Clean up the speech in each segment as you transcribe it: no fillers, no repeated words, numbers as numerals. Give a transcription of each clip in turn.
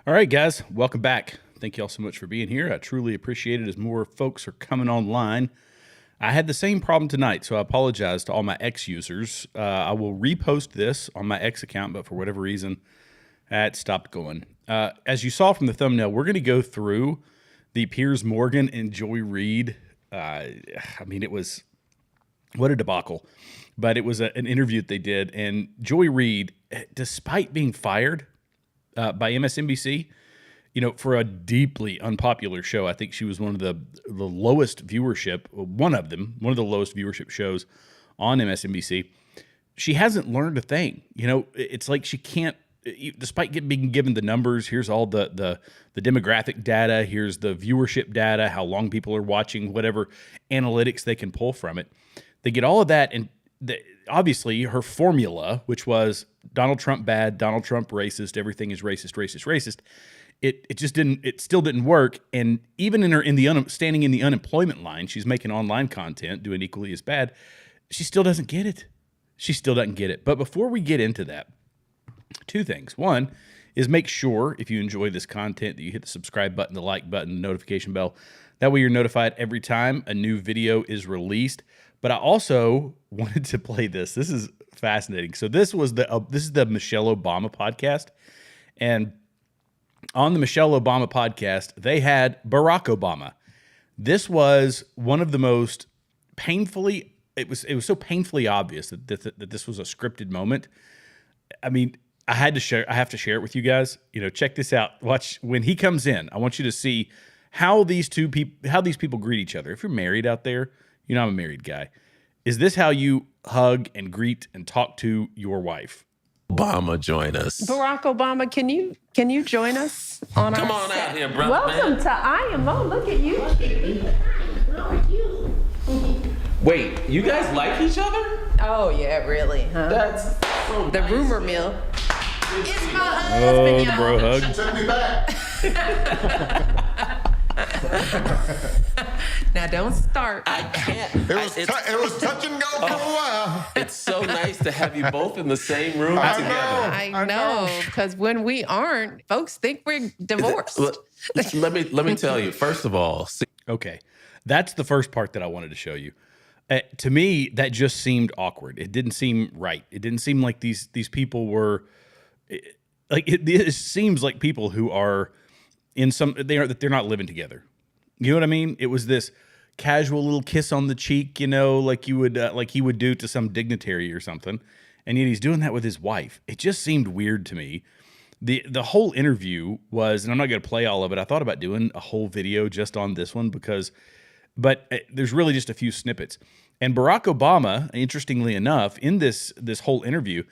All right, guys, welcome back. Thank you all so much for being here. I truly appreciate it as more folks are coming online. I had the same problem tonight, so I apologize to all my X users. I will repost this on my X account, but for whatever reason, it stopped going. As you saw from the thumbnail, we're going to go through the Piers Morgan and Joy Reid. I mean, it was, what a debacle. But it was an interview that they did, and Joy Reid, despite being fired by MSNBC, you know, for a deeply unpopular show, I think she was one of the lowest viewership, one of the lowest viewership shows on MSNBC. She hasn't learned a thing. You know, it's like she can't, despite being given the numbers, here's all the demographic data, here's the viewership data, how long people are watching, whatever analytics they can pull from it. They get all of that, and obviously her formula, which was Donald Trump bad, Donald Trump racist, everything is racist, racist, racist. It just didn't. It still didn't work. And even standing in the unemployment line, she's making online content, doing equally as bad. She still doesn't get it. She still doesn't get it. But before we get into that, two things. One is make sure if you enjoy this content that you hit the subscribe button, the like button, the notification bell. That way you're notified every time a new video is released. But I also wanted to play this. This is fascinating. So this is the Michelle Obama podcast, and on the Michelle Obama podcast, they had Barack Obama. This was one of the most painfully. It was so painfully obvious that this was a scripted moment. I mean, I have to share it with you guys. You know, check this out. Watch when he comes in. I want you to see how these people greet each other. If you're married out there, you know I'm a married guy. Is this how you hug and greet and talk to your wife? Obama, join us. Barack Obama, can you join us on Come our on set? out here, brother. Welcome to IMO. Look at you. Wait, you guys like each other? Oh yeah, really? Huh? That's so The nice. rumor mill. It's my husband, y'all. Bro hug. She took me back. Now don't start. I can't. It was touch and go for a while. It's so nice to have you both in the same room I together. know. I know, because when we aren't, folks think we're divorced. Look, let me tell you. First of all, Okay, that's the first part that I wanted to show you. To me, that just seemed awkward. It didn't seem right. It didn't seem like these people were like. It seems like people who are in they're not living together. You know what I mean? It was this casual little kiss on the cheek, you know, like you would like he would do to some dignitary or something, and yet he's doing that with his wife. It just seemed weird to me. The whole interview was, and I'm not going to play all of it. I thought about doing a whole video just on this one but there's really just a few snippets. And Barack Obama, interestingly enough, in this whole interview,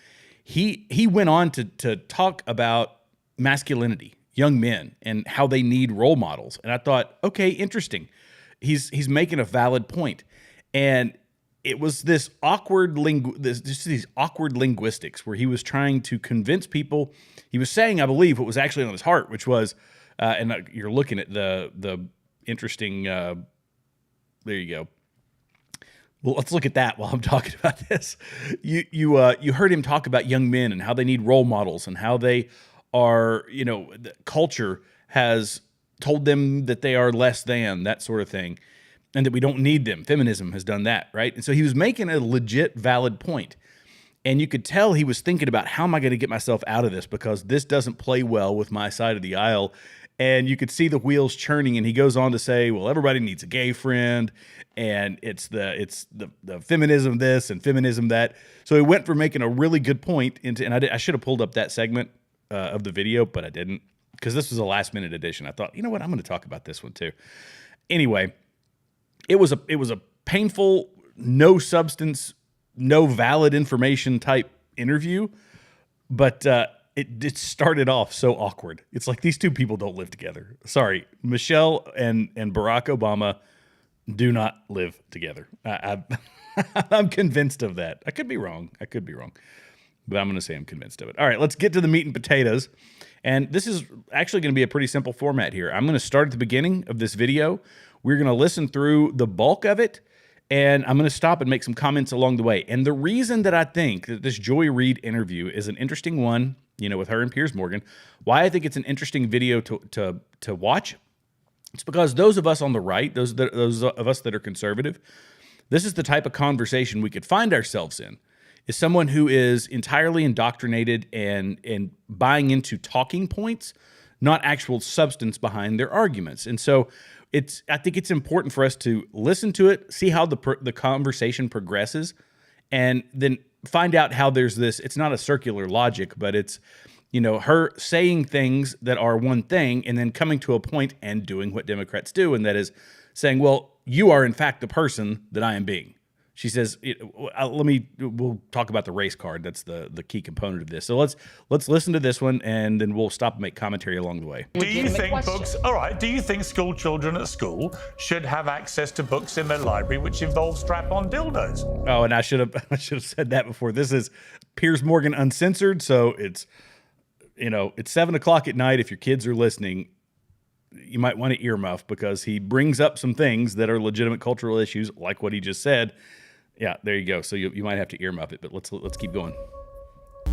he went on to talk about masculinity, young men, and how they need role models. And I thought, okay, interesting. He's making a valid point. And it was this awkward these awkward linguistics where he was trying to convince people. He was saying, I believe, what was actually on his heart, which was, and you're looking at the interesting. There you go. Well, let's look at that while I'm talking about this. You heard him talk about young men and how they need role models and how they are, you know, the culture has told them that they are less than, that sort of thing, and that we don't need them. Feminism has done that, right? And so he was making a legit valid point. And you could tell he was thinking about, how am I going to get myself out of this, because this doesn't play well with my side of the aisle. And you could see the wheels churning, and he goes on to say, well, everybody needs a gay friend, and it's the feminism this and feminism that. So he went from making a really good point into, and I should have pulled up that segment of the video, but I didn't, because this was a last minute edition. I thought, you know what, I'm going to talk about this one too. Anyway, it was a painful, no substance, no valid information type interview, but it started off so awkward. It's like these two people don't live together. Sorry, Michelle and Barack Obama do not live together. I'm convinced of that. I could be wrong, but I'm going to say I'm convinced of it. All right, let's get to the meat and potatoes. And this is actually going to be a pretty simple format here. I'm going to start at the beginning of this video. We're going to listen through the bulk of it, and I'm going to stop and make some comments along the way. And the reason that I think that this Joy Reid interview is an interesting one, with her and Piers Morgan, why I think it's an interesting video to watch, it's because those of us on the right, those of us that are conservative, this is the type of conversation we could find ourselves in, is someone who is entirely indoctrinated and buying into talking points, not actual substance behind their arguments. And so I think it's important for us to listen to it, see how the conversation progresses, and then find out how there's this, it's not a circular logic, but it's, her saying things that are one thing and then coming to a point and doing what Democrats do, and that is saying, well, you are in fact the person that I am being. She says, we'll talk about the race card. That's the key component of this. So let's listen to this one, and then we'll stop and make commentary along the way. Do you think school children at school should have access to books in their library which involve strap-on dildos? Oh, and I should have said that before. This is Piers Morgan Uncensored, so it's 7 o'clock at night. If your kids are listening, you might want to earmuff, because he brings up some things that are legitimate cultural issues, like what he just said. Yeah, there you go. So you might have to earmuff it, but let's keep going.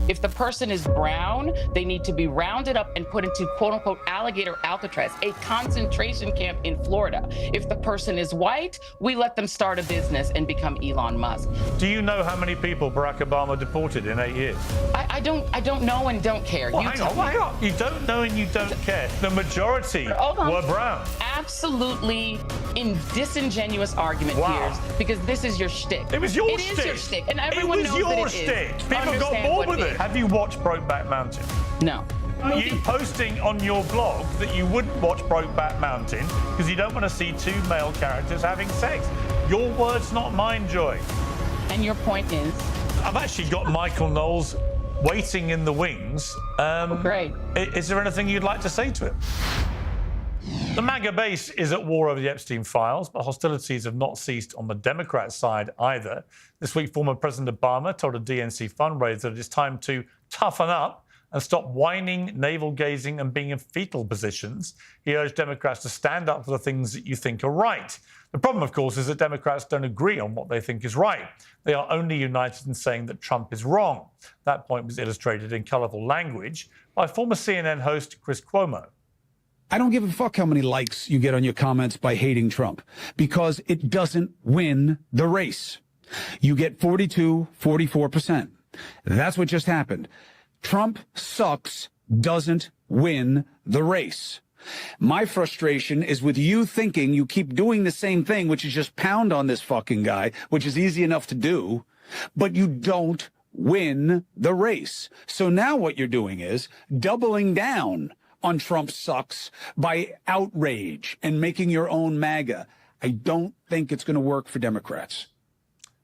If the person is brown, they need to be rounded up and put into quote-unquote alligator Alcatraz, a concentration camp in Florida. If the person is white, we let them start a business and become Elon Musk. Do you know how many people Barack Obama deported in 8 years? I don't know and don't care. Well, hang on. You don't know and you don't care. The majority were brown. Absolutely disingenuous argument, Piers, because this is your shtick. It was your shtick. shtick. It is your shtick, and everyone knows that it is. It was your shtick. People got bored with it. Have you watched Brokeback Mountain? No. Are you posting on your blog that you wouldn't watch Brokeback Mountain because you don't want to see two male characters having sex? Your words, not mine, Joy. And your point is? I've actually got Michael Knowles waiting in the wings. Great. Is there anything you'd like to say to him? The MAGA base is at war over the Epstein files, but hostilities have not ceased on the Democrat side either. This week, former President Obama told a DNC fundraiser that it's time to toughen up and stop whining, navel-gazing, and being in fetal positions. He urged Democrats to stand up for the things that you think are right. The problem, of course, is that Democrats don't agree on what they think is right. They are only united in saying that Trump is wrong. That point was illustrated in colourful language by former CNN host Chris Cuomo. I don't give a fuck how many likes you get on your comments by hating Trump, because it doesn't win the race. You get 42, 44%. That's what just happened. Trump sucks doesn't win the race. My frustration is with you thinking you keep doing the same thing, which is just pound on this fucking guy, which is easy enough to do, but you don't win the race. So now what you're doing is doubling down on Trump sucks by outrage and making your own MAGA. I don't think it's going to work for Democrats.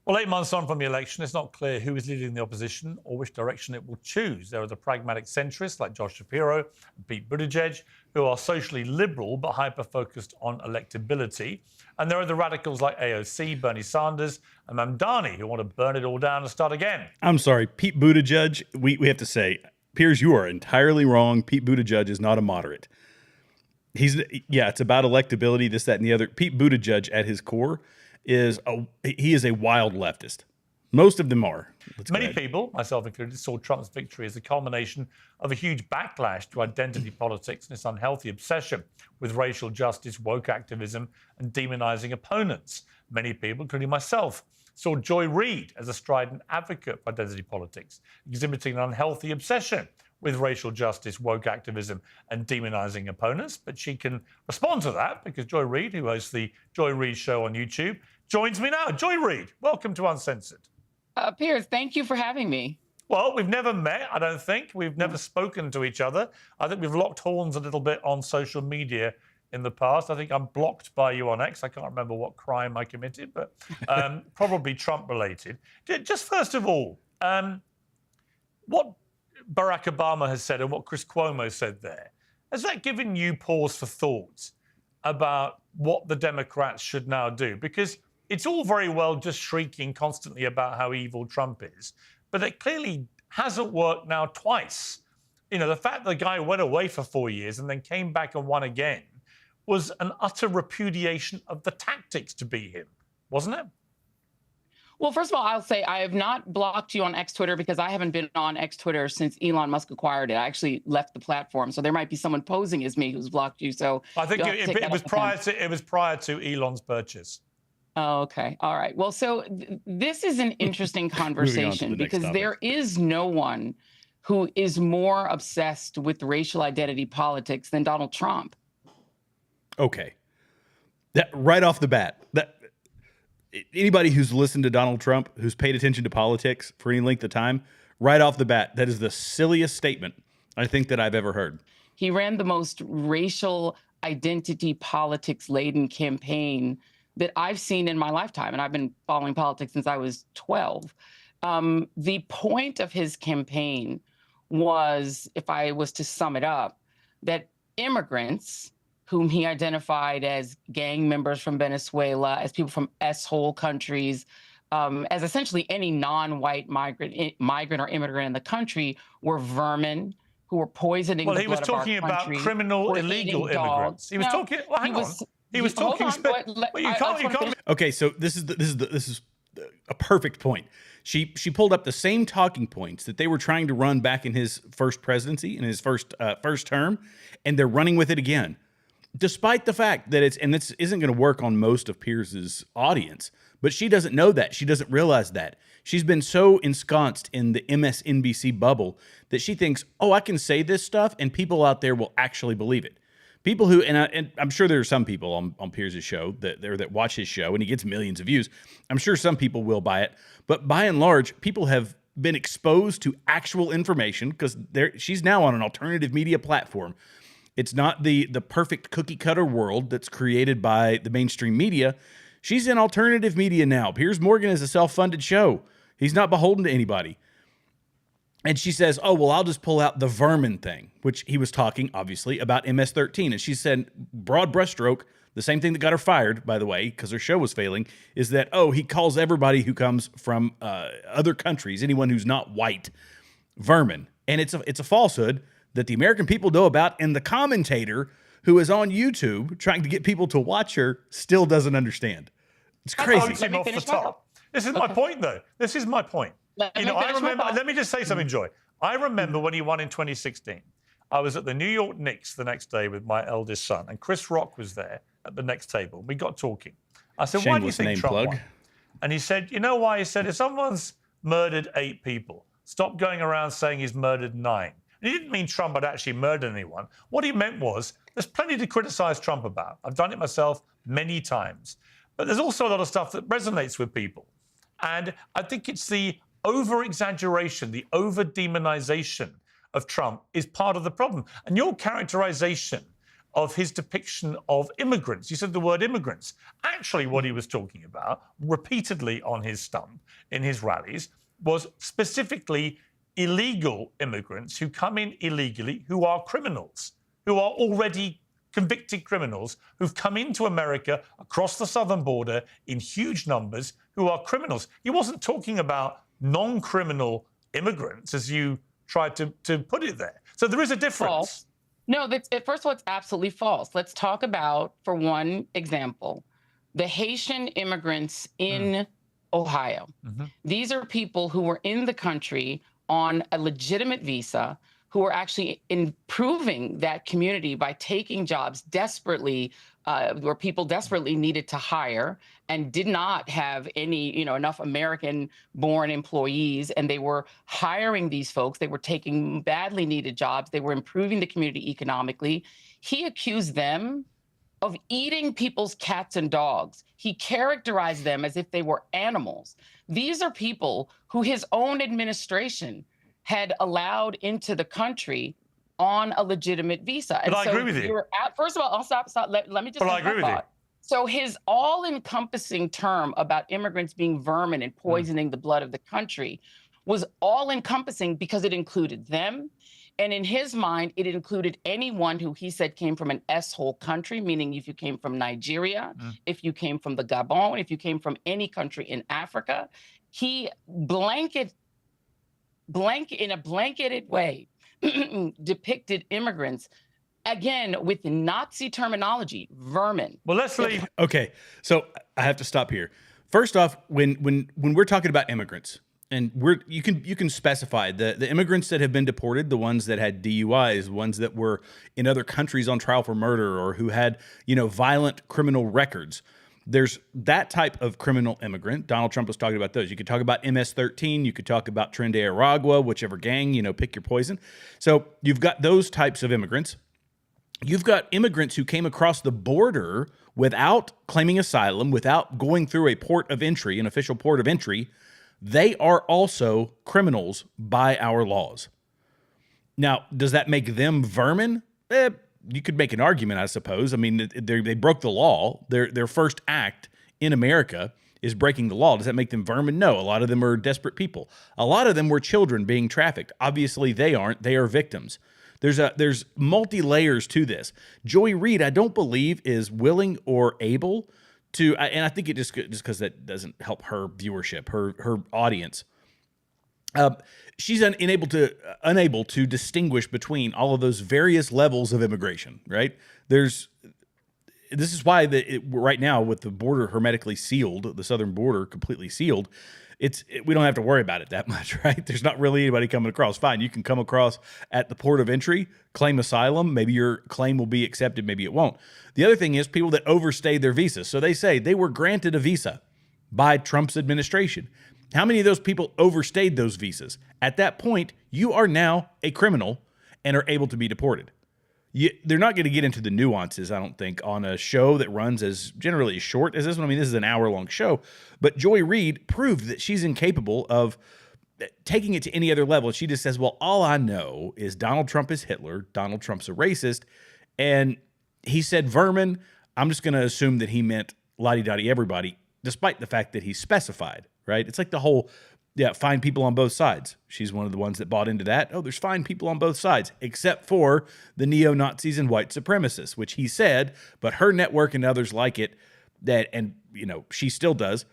Well, 8 months on from the election, it's not clear who is leading the opposition or which direction it will choose. There are the pragmatic centrists like Josh Shapiro and Pete Buttigieg, who are socially liberal but hyper-focused on electability. And there are the radicals like AOC, Bernie Sanders, and Mamdani, who want to burn it all down and start again. I'm sorry, Pete Buttigieg, we have to say, Piers, you are entirely wrong. Pete Buttigieg is not a moderate. It's about electability, this, that, and the other. Pete Buttigieg, at his core, is a wild leftist. Most of them are. Many people, myself included, saw Trump's victory as a culmination of a huge backlash to identity politics and its unhealthy obsession with racial justice, woke activism, and demonizing opponents. Many people, including myself, saw Joy Reid as a strident advocate for identity politics, exhibiting an unhealthy obsession with racial justice, woke activism, and demonizing opponents. But she can respond to that because Joy Reid, who hosts the Joy Reid Show on YouTube, joins me now. Joy Reid, welcome to Uncensored. Piers, thank you for having me. Well, we've never met, I don't think. We've never spoken to each other. I think we've locked horns a little bit on social media in the past. I think I'm blocked by you on X. I can't remember what crime I committed, but probably Trump-related. Just first of all, what Barack Obama has said and what Chris Cuomo said there, has that given you pause for thought about what the Democrats should now do? Because it's all very well just shrieking constantly about how evil Trump is, but it clearly hasn't worked now twice. You know, the fact that the guy went away for 4 years and then came back and won again was an utter repudiation of the tactics to beat him, wasn't it? Well, first of all, I'll say I have not blocked you on X Twitter because I haven't been on X Twitter since Elon Musk acquired it. I actually left the platform, so there might be someone posing as me who's blocked you. So I think you'll have to take it that was up with prior them. to Elon's purchase. Oh, okay. All right. Well, so this is an interesting conversation because there is no one who is more obsessed with racial identity politics than Donald Trump. Okay. That right off the bat, that anybody who's listened to Donald Trump, who's paid attention to politics for any length of time, right off the bat, that is the silliest statement I think that I've ever heard. He ran the most racial identity politics laden campaign that I've seen in my lifetime. And I've been following politics since I was 12. The point of his campaign was, if I was to sum it up, that immigrants, whom he identified as gang members from Venezuela, as people from S-hole countries, as essentially any non-white migrant or immigrant in the country, were vermin who were poisoning the blood of our country. Well, he was talking about criminal, illegal immigrants. He was talking. Well, hang on. He was talking. You can't. Okay, so this is a perfect point. She pulled up the same talking points that they were trying to run back in his first presidency, in his first term, and they're running with it again. Despite the fact that this isn't going to work on most of Piers's audience, but she doesn't know that. She doesn't realize that. She's been so ensconced in the MSNBC bubble that she thinks, oh, I can say this stuff and people out there will actually believe it. People who, and I'm sure there are some people on Piers's show that watch his show and he gets millions of views. I'm sure some people will buy it, but by and large, people have been exposed to actual information because she's now on an alternative media platform. It's not the perfect cookie cutter world that's created by the mainstream media. She's in alternative media now. Piers Morgan is a self-funded show. He's not beholden to anybody. And she says, oh, well, I'll just pull out the vermin thing, which he was talking, obviously, about MS-13. And she said, broad brushstroke, the same thing that got her fired, by the way, because her show was failing, is that, oh, he calls everybody who comes from other countries, anyone who's not white, vermin. And it's a falsehood that the American people know about, and the commentator who is on YouTube trying to get people to watch her still doesn't understand. It's crazy. Let me finish my point. This is my point, though. This is my point. I remember, let me just say something, Joy. I remember when he won in 2016. I was at the New York Knicks the next day with my eldest son, and Chris Rock was there at the next table. We got talking. I said, why do you think Trump won? And he said, you know why? He said, if someone's murdered 8 people, stop going around saying he's murdered 9. And he didn't mean Trump had actually murdered anyone. What he meant was, there's plenty to criticize Trump about. I've done it myself many times. But there's also a lot of stuff that resonates with people. And I think it's the over-exaggeration, the over-demonization of Trump is part of the problem. And your characterization of his depiction of immigrants, you said the word immigrants. Actually, what he was talking about repeatedly on his stump in his rallies was specifically illegal immigrants who come in illegally, who are criminals, who are already convicted criminals, who've come into America across the southern border in huge numbers, who are criminals. He wasn't talking about non-criminal immigrants, as you tried to put it there. So there is a difference. False. No, first of all, it's absolutely false. Let's talk about, for one example, the Haitian immigrants in Ohio. Mm-hmm. These are people who were in the country on a legitimate visa, who are actually improving that community by taking jobs desperately, where people desperately needed to hire and did not have any, enough American-born employees, and they were hiring these folks. They were taking badly needed jobs. They were improving the community economically. He accused them of eating people's cats and dogs. He characterized them as if they were animals. These are people who his own administration had allowed into the country on a legitimate visa. And but I agree with you. First of all, I'll stop. Let me just. But I agree with you. So his all-encompassing term about immigrants being vermin and poisoning the blood of the country was all-encompassing because it included them. And in his mind, it included anyone who he said came from an S-hole country, meaning if you came from Nigeria, if you came from the Gabon, if you came from any country in Africa. He in a blanketed way depicted immigrants, again, with Nazi terminology, vermin. Well, let's leave. Okay, so I have to stop here. First off, when we're talking about immigrants, and you can specify the immigrants that have been deported, the ones that had DUIs, ones that were in other countries on trial for murder, or who had violent criminal records. There's that type of criminal immigrant. Donald Trump was talking about those. You could talk about MS-13. You could talk about Tren de Aragua, whichever gang, pick your poison. So you've got those types of immigrants. You've got immigrants who came across the border without claiming asylum, without going through a port of entry, an official port of entry. They are also criminals by our laws. Now, does that make them vermin? You could make an argument, I suppose. I mean, they broke the law. Their first act in America is breaking the law. Does that make them vermin? No. A lot of them are desperate people. A lot of them were children being trafficked. Obviously, they aren't. They are victims. There's multi-layers to this. Joy Reid, I don't believe, is willing or able to, and I think it just because that doesn't help her viewership, her audience. She's unable to distinguish between all of those various levels of immigration, right? This is why right now, with the border hermetically sealed, the southern border completely sealed, we don't have to worry about it that much, right? There's not really anybody coming across. Fine, you can come across at the port of entry, claim asylum. Maybe your claim will be accepted, maybe it won't. The other thing is people that overstayed their visas. So they say they were granted a visa by Trump's administration. How many of those people overstayed those visas? At that point, you are now a criminal and are able to be deported. They're not going to get into the nuances, I don't think, on a show that runs as generally as short as this one. I mean, this is an hour-long show. But Joy Reid proved that she's incapable of taking it to any other level. She just says, well, all I know is Donald Trump is Hitler. Donald Trump's a racist. And he said vermin. I'm just going to assume that he meant la-di-da-di everybody, despite the fact that he specified, right? It's like the whole... fine people on both sides. She's one of the ones that bought into that. Oh, there's fine people on both sides, except for the neo-Nazis and white supremacists, which he said, but her network and others like it, she still does.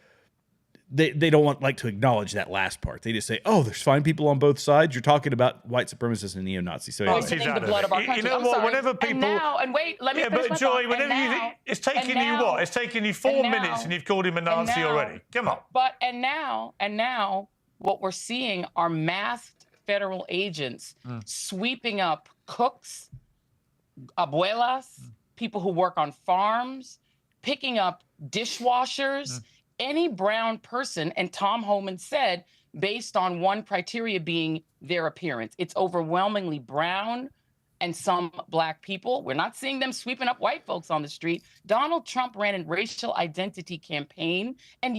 They don't like to acknowledge that last part. They just say, oh, there's fine people on both sides. You're talking about white supremacists and neo-Nazis. So anyway. The blood of our country. You know what? Whenever people... let me finish but Joy, whenever you... It's taken you what? It's taken you 4 minutes and you've called him a Nazi already. Come on. And now, what we're seeing are masked federal agents sweeping up cooks, abuelas, people who work on farms, picking up dishwashers, any brown person. And Tom Homan said, based on one criteria being their appearance, it's overwhelmingly brown and some black people. We're not seeing them sweeping up white folks on the street. Donald Trump ran a racial identity campaign. And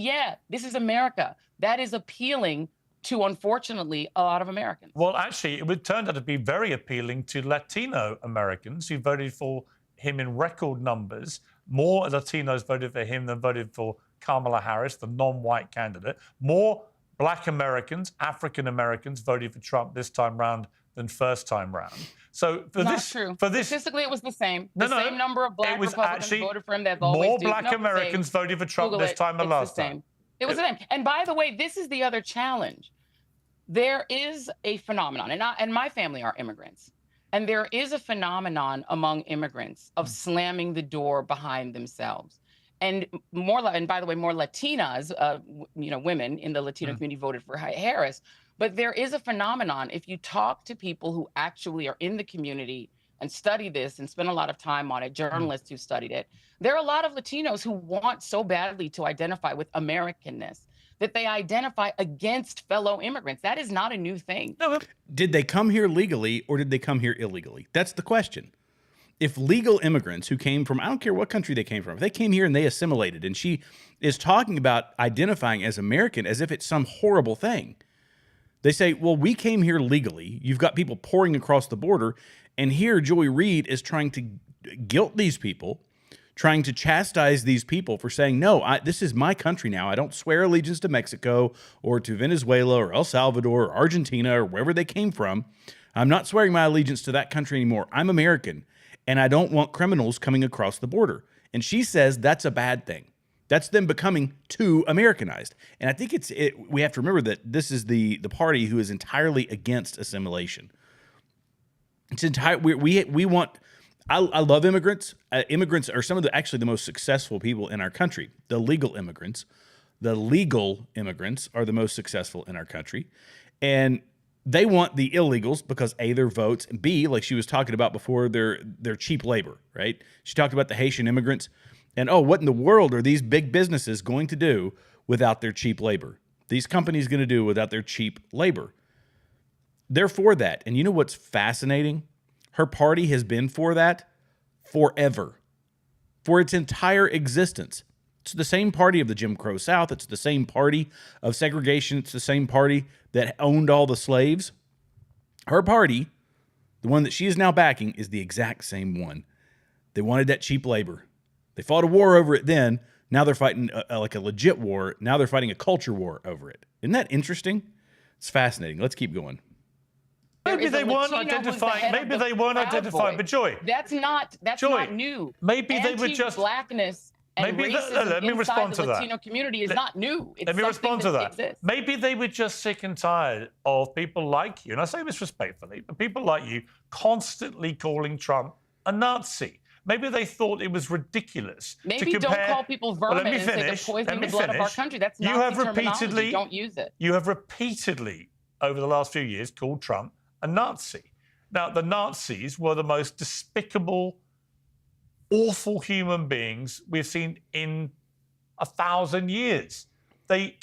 this is America. That is appealing to, unfortunately, a lot of Americans. Well, actually, it turned out to be very appealing to Latino Americans who voted for him in record numbers. More Latinos voted for him than voted for Kamala Harris, the non-white candidate. More Black Americans, African Americans voted for Trump this time round than first time round. So for Statistically, it was the same. Same number of Black Republicans voted for him. That's always more Black Americans voted for Trump this time than last time. It was the same. And by the way, this is the other challenge. There is a phenomenon, and my family are immigrants, and there is a phenomenon among immigrants of slamming the door behind themselves. And by the way, more Latinas, women in the Latino community voted for Harris. But there is a phenomenon. If you talk to people who actually are in the community and study this and spend a lot of time on it, journalists who studied it, there are a lot of Latinos who want so badly to identify with Americanness that they identify against fellow immigrants. That is not a new thing. Did they come here legally or did they come here illegally? That's the question. If legal immigrants who came from, I don't care what country they came from, if they came here and they assimilated, and she is talking about identifying as American as if it's some horrible thing. They say, well, we came here legally. You've got people pouring across the border. And here Joy Reid is trying to guilt these people, trying to chastise these people for saying, no, this is my country now. I don't swear allegiance to Mexico or to Venezuela or El Salvador or Argentina or wherever they came from. I'm not swearing my allegiance to that country anymore. I'm American, and I don't want criminals coming across the border. And she says that's a bad thing. That's them becoming too Americanized. And I think we have to remember that this is the party who is entirely against assimilation. It's we want... I love immigrants. Immigrants are some of the most successful people in our country, the legal immigrants. The legal immigrants are the most successful in our country. And they want the illegals because A, their votes, and B, like she was talking about before, they're cheap labor, right? She talked about the Haitian immigrants. And what in the world are these big businesses going to do without their cheap labor? These companies going to do without their cheap labor? They're for that. And you know what's fascinating? Her party has been for that forever, for its entire existence. It's the same party of the Jim Crow South. It's the same party of segregation. It's the same party that owned all the slaves. Her party, the one that she is now backing, is the exact same one. They wanted that cheap labor. They fought a war over it then. Now they're fighting like a legit war. Now they're fighting a culture war over it. Isn't that interesting? It's fascinating. Let's keep going. Maybe they weren't identifying. Maybe they weren't identifying. But Joy, that's not new. Maybe they were just blackness. And let me respond to the that. Latino community is not new. It's let me respond to that. Exists. Maybe they were just sick and tired of people like you, and I say this respectfully, but people like you constantly calling Trump a Nazi. Maybe they thought it was ridiculous Maybe to compare. Don't call people vermin and say they're poisoning the blood of our country. That's not the terminology. Don't use it. You have repeatedly, over the last few years, called Trump a Nazi. Now, the Nazis were the most despicable, awful human beings we've seen in 1,000 years. They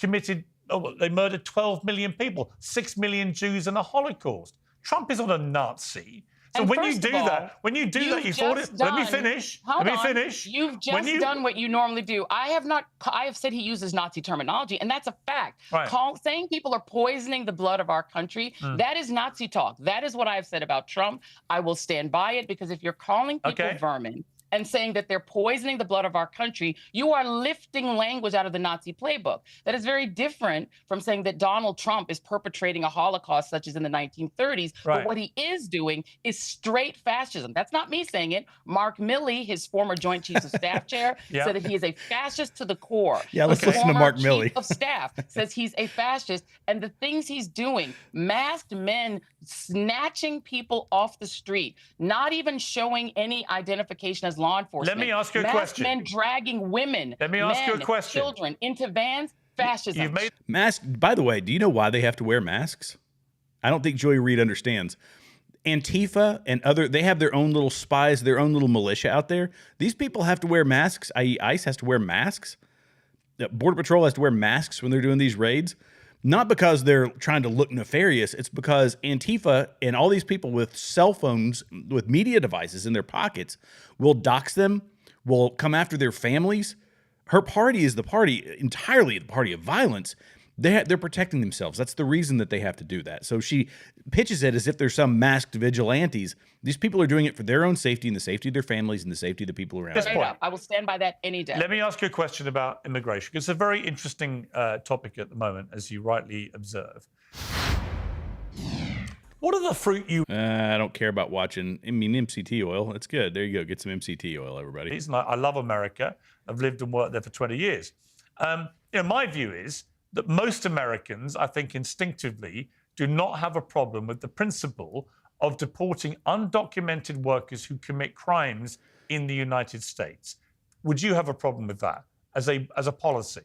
murdered 12 million people, 6 million Jews in the Holocaust. Trump is not a Nazi. So and when you do that, you fought it. Let me finish. You've just done what you normally do. I have said he uses Nazi terminology, and that's a fact. Right. Saying people are poisoning the blood of our country, that is Nazi talk. That is what I've said about Trump. I will stand by it, because if you're calling people vermin and saying that they're poisoning the blood of our country, you are lifting language out of the Nazi playbook. That is very different from saying that Donald Trump is perpetrating a Holocaust such as in the 1930s. Right. But what he is doing is straight fascism. That's not me saying it. Mark Milley, his former Joint Chiefs of Staff chair, said that he is a fascist to the core. Yeah, let's listen to Mark Milley. Chief of Staff says he's a fascist, and the things he's doing, masked men snatching people off the street, not even showing any identification as law enforcement. Let me ask you a question. Men dragging women, children into vans. Fascism. By the way, do you know why they have to wear masks? I don't think Joy Reid understands. Antifa and they have their own little spies, their own little militia out there. These people have to wear masks, i.e. ICE has to wear masks. Border Patrol has to wear masks when they're doing these raids. Not because they're trying to look nefarious. It's because Antifa and all these people with cell phones, with media devices in their pockets, will dox them, will come after their families. Her party is entirely the party of violence. They're protecting themselves. That's the reason that they have to do that. So she pitches it as if there's some masked vigilantes. These people are doing it for their own safety and the safety of their families and the safety of the people around them. I will stand by that any day. Let me ask you a question about immigration. It's a very interesting topic at the moment, as you rightly observe. What are the fruit you... I don't care about watching. MCT oil. It's good. There you go. Get some MCT oil, everybody. I love America. I've lived and worked there for 20 years. My view is that most Americans, I think instinctively, do not have a problem with the principle of deporting undocumented workers who commit crimes in the United States. Would you have a problem with that as a policy?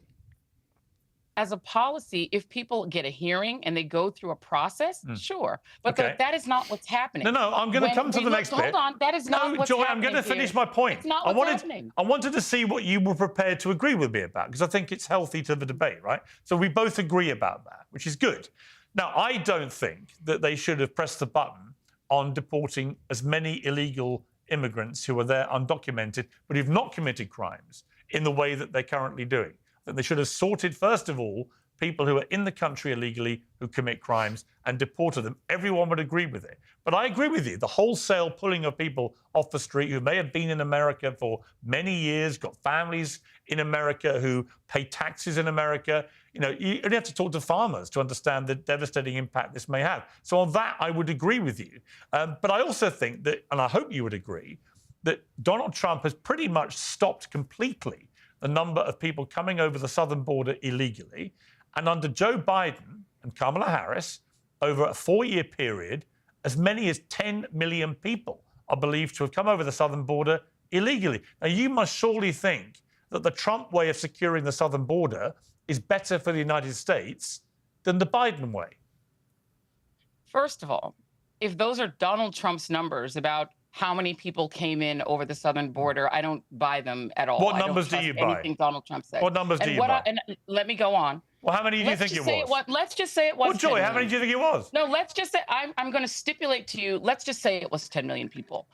As a policy, if people get a hearing and they go through a process, sure. But that is not what's happening. No, I'm going to come to the next bit. Hold on, that is not what's Joy, happening. I'm going to finish my point. It's not what's happening. I wanted to see what you were prepared to agree with me about, because I think it's healthy to the debate, right? So we both agree about that, which is good. Now, I don't think that they should have pressed the button on deporting as many illegal immigrants who are there undocumented, but who've not committed crimes in the way that they're currently doing. That they should have sorted, first of all, people who are in the country illegally who commit crimes and deported them. Everyone would agree with it. But I agree with you. The wholesale pulling of people off the street who may have been in America for many years, got families in America who pay taxes in America. You only have to talk to farmers to understand the devastating impact this may have. So on that, I would agree with you. But I also think that, and I hope you would agree, that Donald Trump has pretty much stopped completely the number of people coming over the southern border illegally. And under Joe Biden and Kamala Harris, over a 4-year period, as many as 10 million people are believed to have come over the southern border illegally. Now, you must surely think that the Trump way of securing the southern border is better for the United States than the Biden way? First of all, if those are Donald Trump's numbers about how many people came in over the southern border, I don't buy them at all. What I don't numbers do trust you buy? anything Donald Trump said. What numbers do you buy? And let me go on. Well, how many do you think it was? Let's just say it was. Well, Joy, 10 how many million. do you think it was? No, let's just say I'm going to stipulate to you. Let's just say it was 10 million people.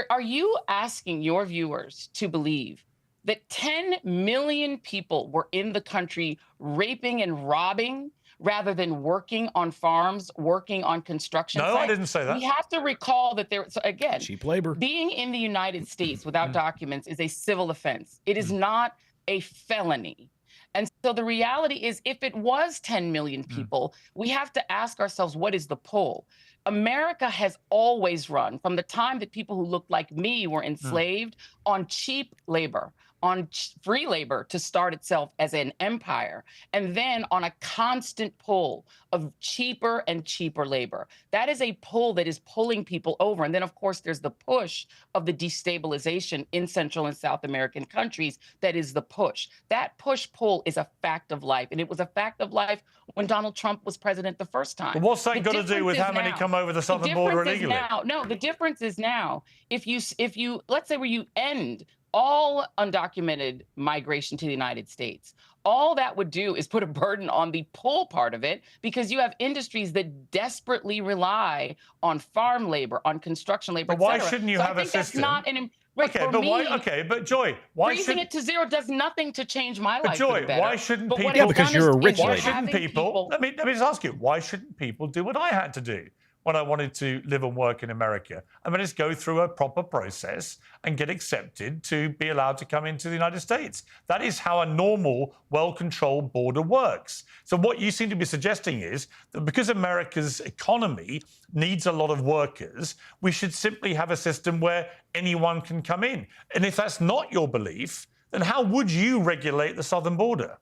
Are you asking your viewers to believe that 10 million people were in the country raping and robbing rather than working on farms, working on construction sites? No, I didn't say that. We have to recall that so again, Cheap labor. being in the United States without documents is a civil offense. It is not a felony. And so the reality is, if it was 10 million people, we have to ask ourselves, what is the pull? America has always run, from the time that people who looked like me were enslaved, on cheap labor, on free labor to start itself as an empire, and then on a constant pull of cheaper and cheaper labor. That is a pull that is pulling people over. And then, of course, there's the push of the destabilization in Central and South American countries. That is the push. That push-pull is a fact of life. And it was a fact of life when Donald Trump was president the first time. But what's that got to do with how many come over the southern border illegally? No, the difference is now, if you let's say where you end all undocumented migration to the United States, all that would do is put a burden on the pull part of it, because you have industries that desperately rely on farm labor, on construction labor. But why shouldn't you have a system? That's not an right, Okay, but why? Okay, but Joy, why raising should it to zero does nothing to change my But life? Joy, for the better. why shouldn't But what people? it's because done you're is- a rich is Why lady. shouldn't having people? Let me just ask you. Why shouldn't people do what I had to do when I wanted to live and work in America? I mean, just go through a proper process and get accepted to be allowed to come into the United States. That is how a normal, well-controlled border works. So what you seem to be suggesting is that because America's economy needs a lot of workers, we should simply have a system where anyone can come in. And if that's not your belief, then how would you regulate the southern border?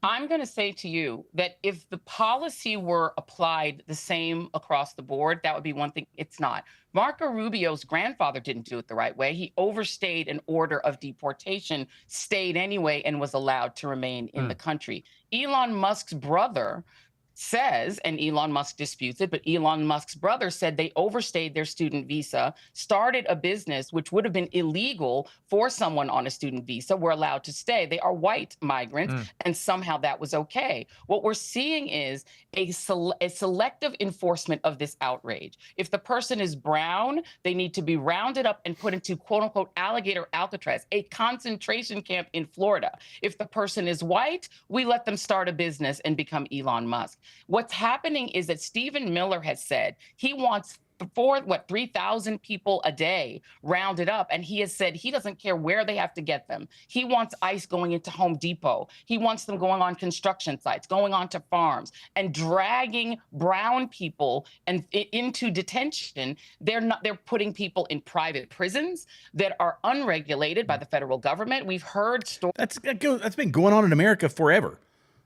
I'm going to say to you that if the policy were applied the same across the board, that would be one thing. It's not. Marco Rubio's grandfather didn't do it the right way. He overstayed an order of deportation, stayed anyway, and was allowed to remain in the country. Elon Musk's brother says, and Elon Musk disputes it, but Elon Musk's brother said they overstayed their student visa, started a business which would have been illegal for someone on a student visa, were allowed to stay. They are white migrants, and somehow that was okay. What we're seeing is a selective enforcement of this outrage. If the person is brown, they need to be rounded up and put into quote-unquote alligator Alcatraz, a concentration camp in Florida. If the person is white, we let them start a business and become Elon Musk. What's happening is that Stephen Miller has said he wants 3,000 people a day rounded up. And he has said he doesn't care where they have to get them. He wants ICE going into Home Depot. He wants them going on construction sites, going onto farms, and dragging brown people and into detention. They're putting people in private prisons that are unregulated by the federal government. We've heard stories. That's been going on in America forever.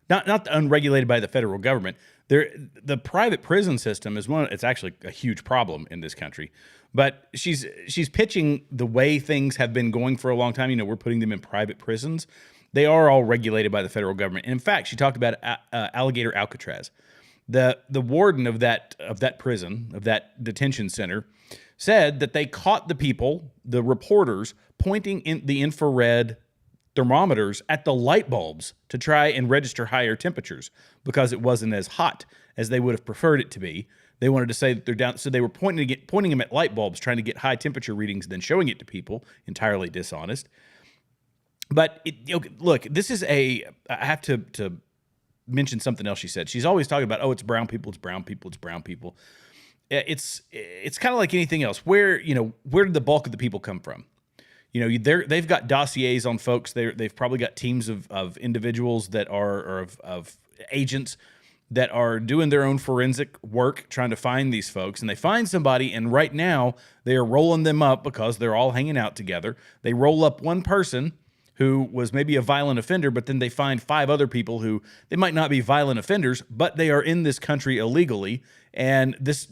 Not unregulated by the federal government. The private prison system is it's actually a huge problem in this country. But she's pitching the way things have been going for a long time. You know, we're putting them in private prisons. They are all regulated by the federal government. And in fact, she talked about alligator Alcatraz. The warden of that prison, of that detention center, said that they caught the people, the reporters, pointing in the infrared thermometers at the light bulbs to try and register higher temperatures because it wasn't as hot as they would have preferred it to be. They wanted to say that they're down, so they were pointing them at light bulbs, trying to get high temperature readings, then showing it to people. Entirely dishonest. But look, this is I have to mention something else she said. She's always talking about, oh, it's brown people, it's brown people, it's brown people. It's kind of like anything else. Where did the bulk of the people come from? You know, they've got dossiers on folks. They've probably got teams of individuals that are of agents that are doing their own forensic work, trying to find these folks. And they find somebody, and right now they are rolling them up because they're all hanging out together. They roll up one person who was maybe a violent offender, but then they find 5 other people who they might not be violent offenders, but they are in this country illegally. And this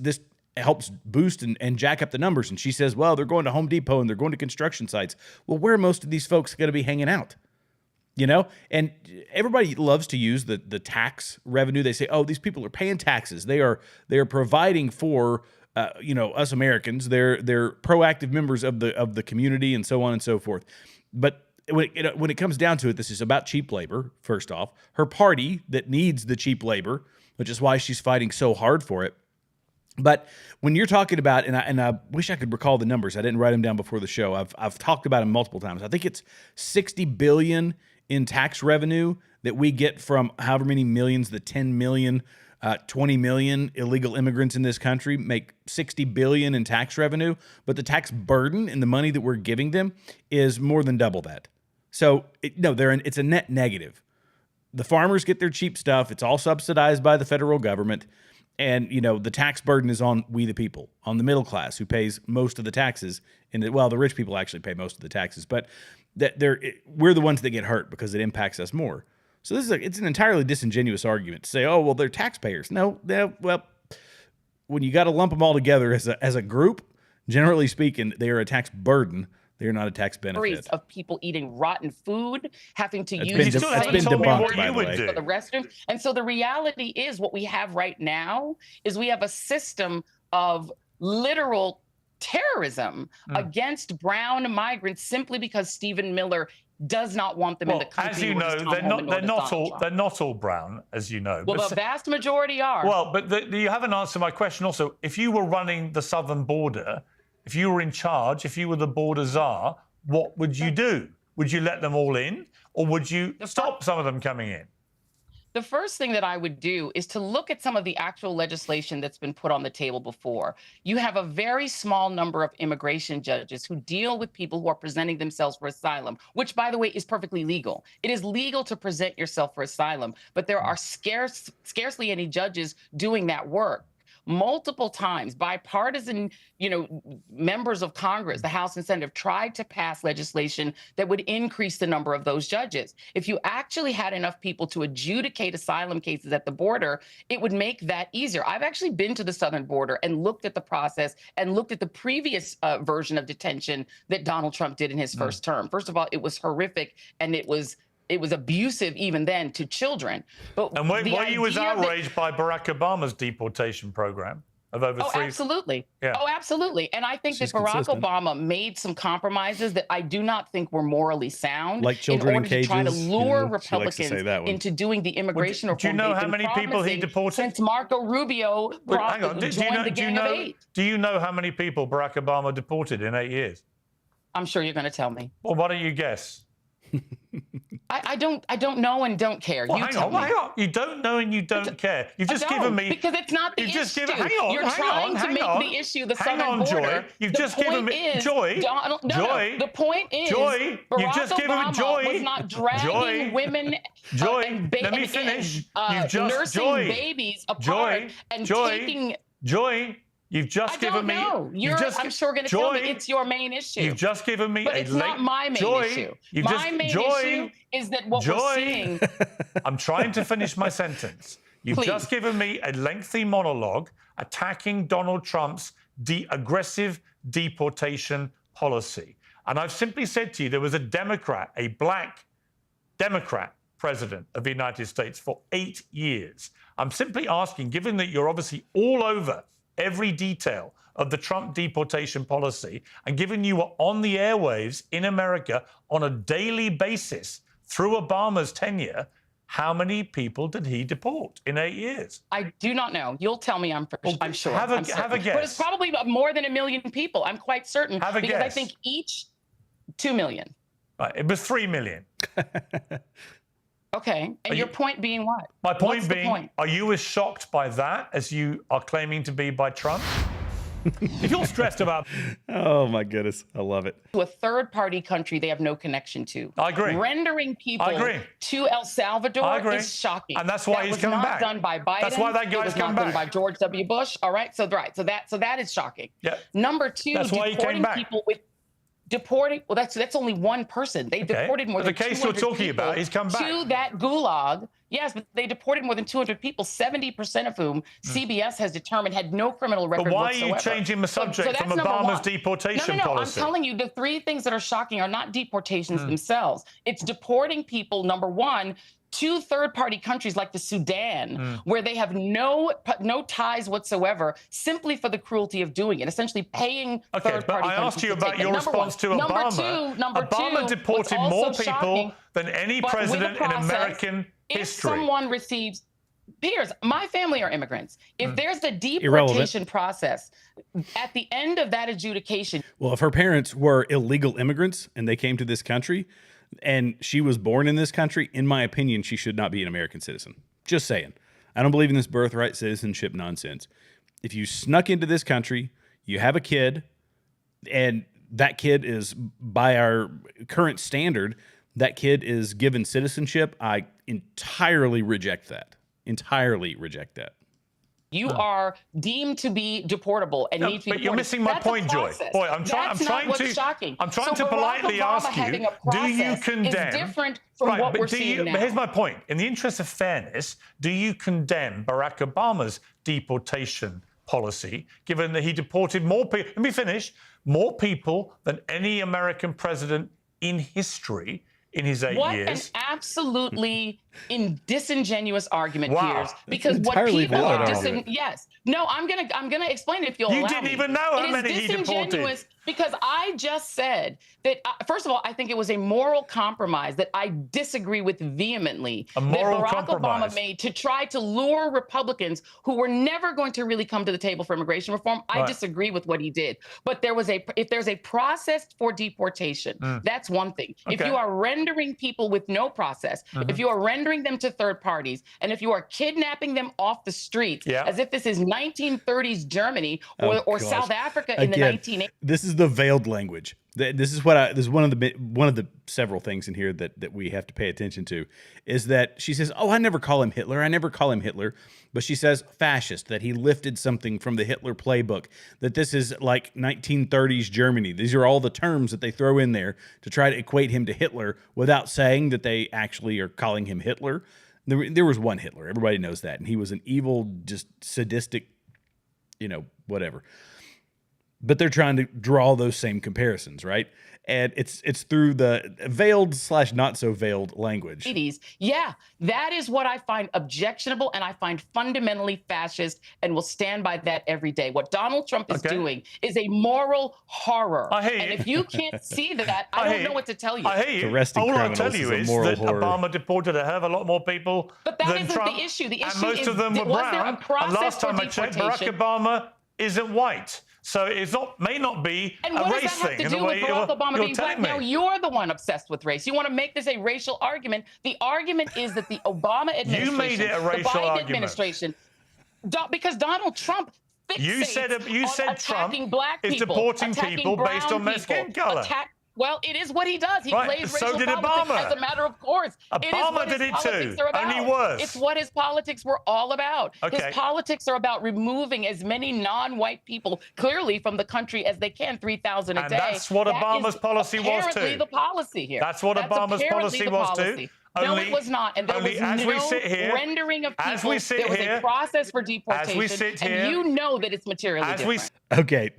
helps boost and jack up the numbers. And she says, well, they're going to Home Depot and they're going to construction sites. Well, where are most of these folks going to be hanging out? You know, and everybody loves to use the tax revenue. They say, "Oh, these people are paying taxes. They are providing for us Americans. They're proactive members of the community, and so on and so forth." But when it comes down to it, this is about cheap labor. First off, her party that needs the cheap labor, which is why she's fighting so hard for it. But when you're talking about, and I wish I could recall the numbers. I didn't write them down before the show. I've talked about them multiple times. I think it's $60 billion in tax revenue that we get from however many millions, the 10 million, 20 million illegal immigrants in this country make $60 billion in tax revenue. But the tax burden and the money that we're giving them is more than double that. So it's a net negative. The farmers get their cheap stuff. It's all subsidized by the federal government. And, the tax burden is on we the people, on the middle class who pays most of the taxes. The rich people actually pay most of the taxes. But we're the ones that get hurt because it impacts us more. So it's an entirely disingenuous argument to say, oh, well, they're taxpayers. No, well, when you got to lump them all together as a group, generally speaking, they are a tax burden. They're not a tax benefit. Of people eating rotten food, having to use been debunked, by the way. For the restroom. And so the reality is what we have right now is we have a system of literal terrorism against brown migrants simply because Stephen Miller does not want them in the country. As you know, they're not all brown, as you know. Well, the vast majority are. Well, but you haven't answered my question also. If you were running the southern border, if you were in charge, if you were the border czar, what would you do? Would you let them all in, or would you stop some of them coming in? The first thing that I would do is to look at some of the actual legislation that's been put on the table before. You have a very small number of immigration judges who deal with people who are presenting themselves for asylum, which, by the way, is perfectly legal. It is legal to present yourself for asylum, but there are scarcely any judges doing that work. Multiple times, bipartisan, members of Congress, the House and Senate, have tried to pass legislation that would increase the number of those judges. If you actually had enough people to adjudicate asylum cases at the border, it would make that easier. I've actually been to the southern border and looked at the process and looked at the previous version of detention that Donald Trump did in his first term. First of all, it was horrific, and it was abusive even then to children. And were you as outraged by Barack Obama's deportation program of over three? Absolutely. Yeah. Oh, absolutely. And I think that Barack Obama made some compromises that I do not think were morally sound, like children in cages, to try to lure Republicans into doing the immigration reform. Do you know how many people he deported? Since Marco Rubio joined the Gang of Eight. Do you know how many people Barack Obama deported in 8 years? I'm sure you're going to tell me. Well, why don't you guess? I don't know and don't care. Well, you hang tell on, me. hang on. You don't know and you don't care. You've just given me... Because it's not the issue. You're trying to make the issue the southern border. Joy. You've just given me... Joy. Joy. The point is... Joy. You've just given me... Joy. Was not dragging women and let me finish. Nursing babies apart and taking... Joy. You've just given me... I'm sure going to tell me it's your main issue. You've just given me but it's not my main issue. My main issue is that what we're seeing... I'm trying to finish my sentence. You've just given me a lengthy monologue attacking Donald Trump's aggressive deportation policy. And I've simply said to you, there was a Democrat, a black Democrat president of the United States for 8 years. I'm simply asking, given that you're obviously all over every detail of the Trump deportation policy, and given you were on the airwaves in America on a daily basis through Obama's tenure, how many people did he deport in 8 years? I do not know. You'll tell me, I'm sure. Have a guess. But it's probably more than 1 million people. I'm quite certain. Have a because guess. I think each 2 million. Right, it was 3 million. Okay. And your point being what? My point being, are you as shocked by that as you are claiming to be by Trump? If you're stressed about... Oh, my goodness. I love it. To a third-party country they have no connection to. I agree. Rendering people to El Salvador is shocking. And that's why he's coming back. That was not done by Biden. That's why that guy's coming back. It was not done by George W. Bush. All right? So that is shocking. Yeah. Number two, that's why he came back. People with... Deporting, well, that's only one person. They deported more than 200 the case you're talking about, he's come back to that gulag Yes, but they deported more than 200 people, 70% of whom CBS has determined had no criminal record But why whatsoever. are you changing the subject that's from number Obama's one. deportation No, policy? I'm telling you, the three things that are shocking are not deportations themselves. It's deporting people, number one, to third-party countries like the Sudan, where they have no ties whatsoever, simply for the cruelty of doing it, essentially paying Okay, but I asked you about your response to Obama. Obama deported more people than any president in American history. If someone receives, Piers, my family are immigrants. If there's a deportation Irrelevant. process, at the end of that adjudication, Well, if her parents were illegal immigrants and they came to this country and she was born in this country, in my opinion, she should not be an American citizen. Just saying. I don't believe in this birthright citizenship nonsense. If you snuck into this country, you have a kid, and that kid is, by our current standard, that kid is given citizenship, I entirely reject that. Entirely reject that. you are deemed to be deportable and need to be But you're deported. missing my That's a point, Joy. process. Boy, I'm trying what's shocking. I'm trying So to Barack politely Obama ask you, having a do you process condemn? is different from what we're seeing now. But here's my point. In the interest of fairness, do you condemn Barack Obama's deportation policy, given that he deported more people? Let me finish. More people than any American president in history in his 8 What years. an absolutely disingenuous argument, Wow. Piers. Because It's what entirely people valid are argument. yes. No, I'm gonna explain it if you'll You allow didn't me. even know how It is many he deported. disingenuous because I just said that, first of all, I think it was a moral compromise that I disagree with vehemently A moral that Barack compromise. Obama made to try to lure Republicans who were never going to really come to the table for immigration reform. I Right. disagree with what he did. But if there's a process for deportation, that's one thing. If Okay. you are rendering people with no process, if you are rendering them to third parties, and if you are kidnapping them off the streets, Yeah. as if this is 1930s Germany or gosh. South Africa in the Again, 1980s. this is the veiled language. This is one of the several things in here that we have to pay attention to, is that she says, "Oh, I never call him Hitler. I never call him Hitler," but she says fascist, that he lifted something from the Hitler playbook, that this is like 1930s Germany. These are all the terms that they throw in there to try to equate him to Hitler without saying that they actually are calling him Hitler. There was one Hitler. Everybody knows that, and he was an evil, just sadistic, whatever. But they're trying to draw those same comparisons, right? And it's through the veiled / not so veiled language. Yeah, that is what I find objectionable and I find fundamentally fascist, and will stand by that every day. What Donald Trump is doing is a moral horror. I hear you. And if you can't see that, I don't know what to tell you. I hear you. Arresting All I'll tell criminals you is a is moral that horror. Obama deported a hell of a lot more people But that than isn't Trump. the issue. The And issue most is, of them were was there a brown. And process last time for I checked, Barack deportation? Obama isn't white. So it may not be And a what does race that have thing to in do the with way Barack Obama you're being black? telling me. Now you're the one obsessed with race. You want to make this a racial argument. The argument is that the Obama administration, made it a the racial Biden argument. administration, because Donald Trump fixates You said on Trump attacking black is people, deporting attacking people based brown on their skin people, color. Well, it is what he does. He Right, plays so racial did politics Obama. as a matter of course. It is Obama what did his it too, politics are about. only worse. It's what his politics were all about. Okay. His politics are about removing as many non-white people clearly from the country as they can, 3,000 a And day. that's what That Obama's is policy was apparently too. the policy here. That's what Obama's apparently policy the was policy. too. No, Only- it was not. And there only was as no we sit here- rendering of people. as we sit there was here- a process for deportation. as we sit here- and you know that it's materially As we different. Okay,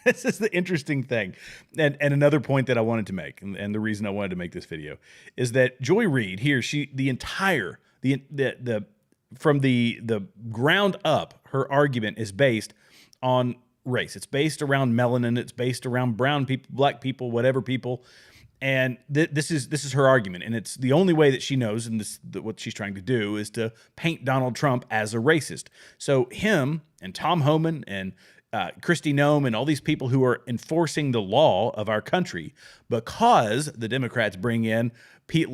this is the interesting thing, and another point that I wanted to make, and the reason I wanted to make this video is that Joy Reid here, from the ground up, her argument is based on race. It's based around melanin. It's based around brown people, black people, whatever people. And this is her argument, and it's the only way that she knows, and what she's trying to do is to paint Donald Trump as a racist. So him and Tom Homan and Kristi Noem and all these people who are enforcing the law of our country, because the Democrats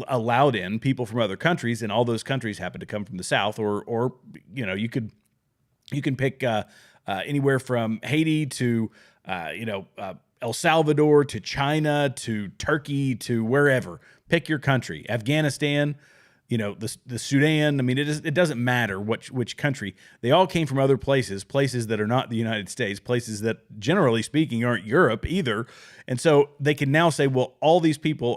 allowed in people from other countries, and all those countries happen to come from the South, or you can pick anywhere from Haiti to El Salvador to China to Turkey to wherever. Pick your country. Afghanistan, you know, the Sudan. I mean, it doesn't matter which country. They all came from other places that are not the United States, places that generally speaking aren't Europe either. And so they can now say, well, all these people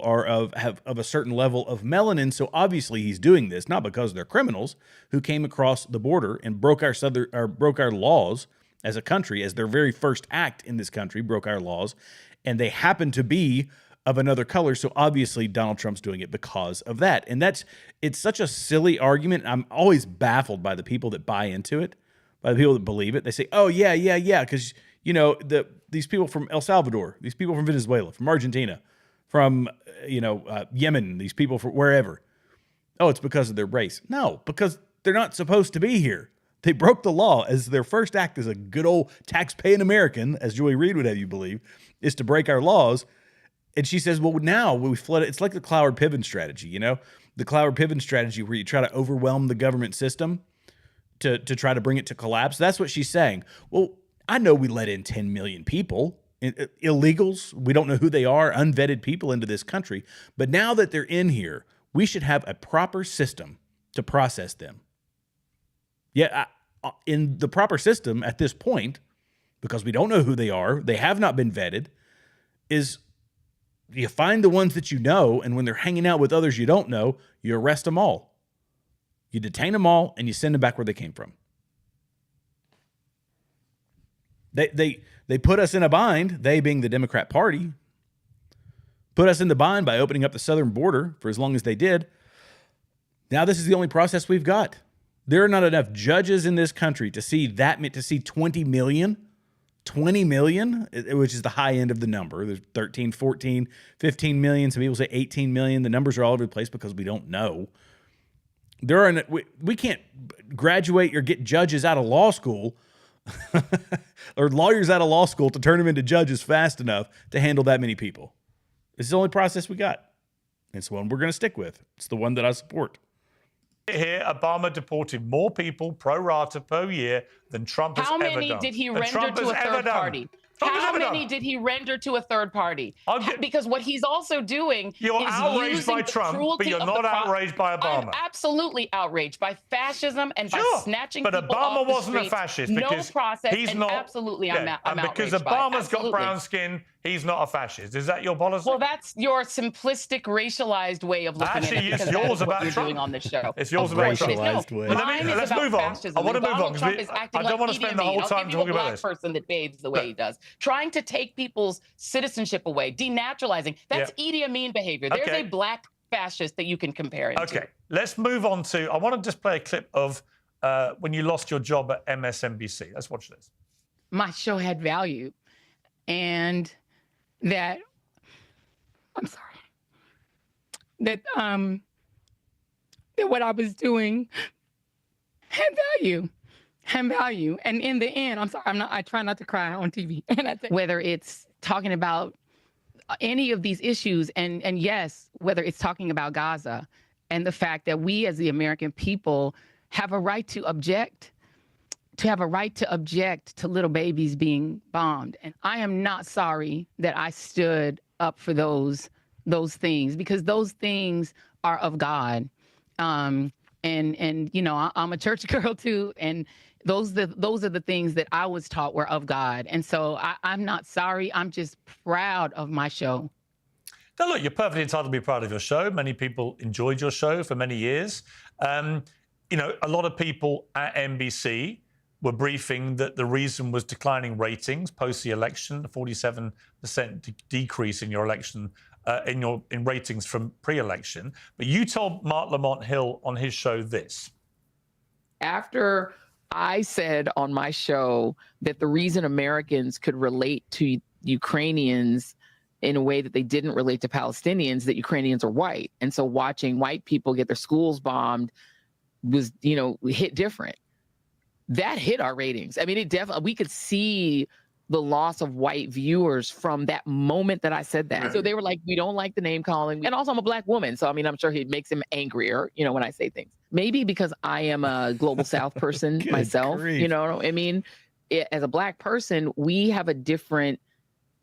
have a certain level of melanin. So obviously he's doing this not because they're criminals who came across the border and broke our laws as a country, as their very first act in this country, broke our laws, and they happen to be of another color. So obviously Donald Trump's doing it because of that. And it's such a silly argument. I'm always baffled by the people that buy into it, by the people that believe it. They say, oh yeah. Cause you know, these people from El Salvador, these people from Venezuela, from Argentina, from, Yemen, these people from wherever. Oh, it's because of their race. No, because they're not supposed to be here. They broke the law as their first act as a good old tax-paying American, as Joy Reid would have you believe, is to break our laws. And she says, well, now we flood it. It's like the Cloward-Piven strategy, you know, the Cloward-Piven strategy where you try to overwhelm the government system to try to bring it to collapse. That's what she's saying. Well, I know we let in 10 million people, illegals. We don't know who they are, unvetted people into this country. But now that they're in here, we should have a proper system to process them. Yeah, in the proper system at this point, because we don't know who they are, they have not been vetted, is you find the ones that you know, and when they're hanging out with others you don't know, you arrest them all. You detain them all, and you send them back where they came from. They put us in a bind, they being the Democrat Party, put us in the bind by opening up the southern border for as long as they did. Now this is the only process we've got. There are not enough judges in this country to see 20 million, which is the high end of the number. There's 13, 14, 15 million. Some people say 18 million. The numbers are all over the place because we don't know. We can't graduate or get judges out of law school or lawyers out of law school to turn them into judges fast enough to handle that many people. This is the only process we got. It's the one we're going to stick with. It's the one that I support. Here, Obama deported more people pro rata per year than Trump has ever done. How many did he render to a third party? How many did he render to a third party? Because what he's also doing you're is outraged using by the Trump, but cruelty you're of not the outraged by Obama. I'm absolutely outraged by fascism and by snatching but people Obama off the wasn't streets. a fascist No because process. he's and not. Absolutely, I'm and because outraged by it. Obama's got brown skin, he's not a fascist. Is that your policy? Well, that's your simplistic, racialized way of looking at it. It's yours about you're Trump. doing on this show. It's yours about Trump. Racialized way. Let's move on. I want to move on because I don't want to spend the whole time talking about this. Person that behaves the way he does, trying to take people's citizenship away, denaturalizing. That's Idi Amin behavior. There's a black fascist that you can compare him to. Okay, let's move on to. I want to just play a clip of when you lost your job at MSNBC. Let's watch this. My show had value, and that that what I was doing had value. And in the end, I try not to cry on TV. And whether it's talking about any of these issues, and yes, whether it's talking about Gaza and the fact that we as the American people have a right to object, to little babies being bombed. And I am not sorry that I stood up for those things, because those things are of God. And you know, I'm a church girl too, and those are the things that I was taught were of God. And so I'm not sorry. I'm just proud of my show. Now, look, you're perfectly entitled to be proud of your show. Many people enjoyed your show for many years. You know, a lot of people at NBC were briefing that the reason was declining ratings post the election, a 47% decrease in your election, in ratings from pre-election. But you told Mark Lamont Hill on his show this. After I said on my show that the reason Americans could relate to Ukrainians in a way that they didn't relate to Palestinians, that Ukrainians are white. And so watching white people get their schools bombed was, you know, hit different. That hit our ratings. I mean, it definitely, we could see the loss of white viewers from that moment that I said that. So they were like, we don't like the name calling. And also I'm a black woman. So, I mean, I'm sure it makes him angrier, you know, when I say things. Maybe because I am a global South person myself, you know, I mean, as a black person, we have a different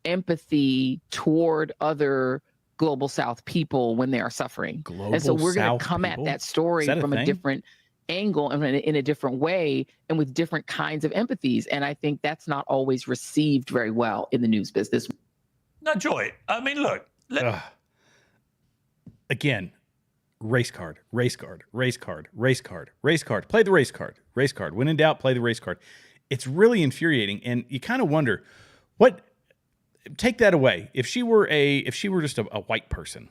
empathy toward other global South people when they are suffering. Global and so we're going South to come people? at that story Is that a from a thing? different angle and in a different way and with different kinds of empathies. And I think that's not always received very well in the news business. No, Joy. I mean, look. Again, race card, race card, race card, race card, race card. Play the race card, race card. When in doubt, play the race card. It's really infuriating, and you kind of wonder what. Take that away. If she were just a white person,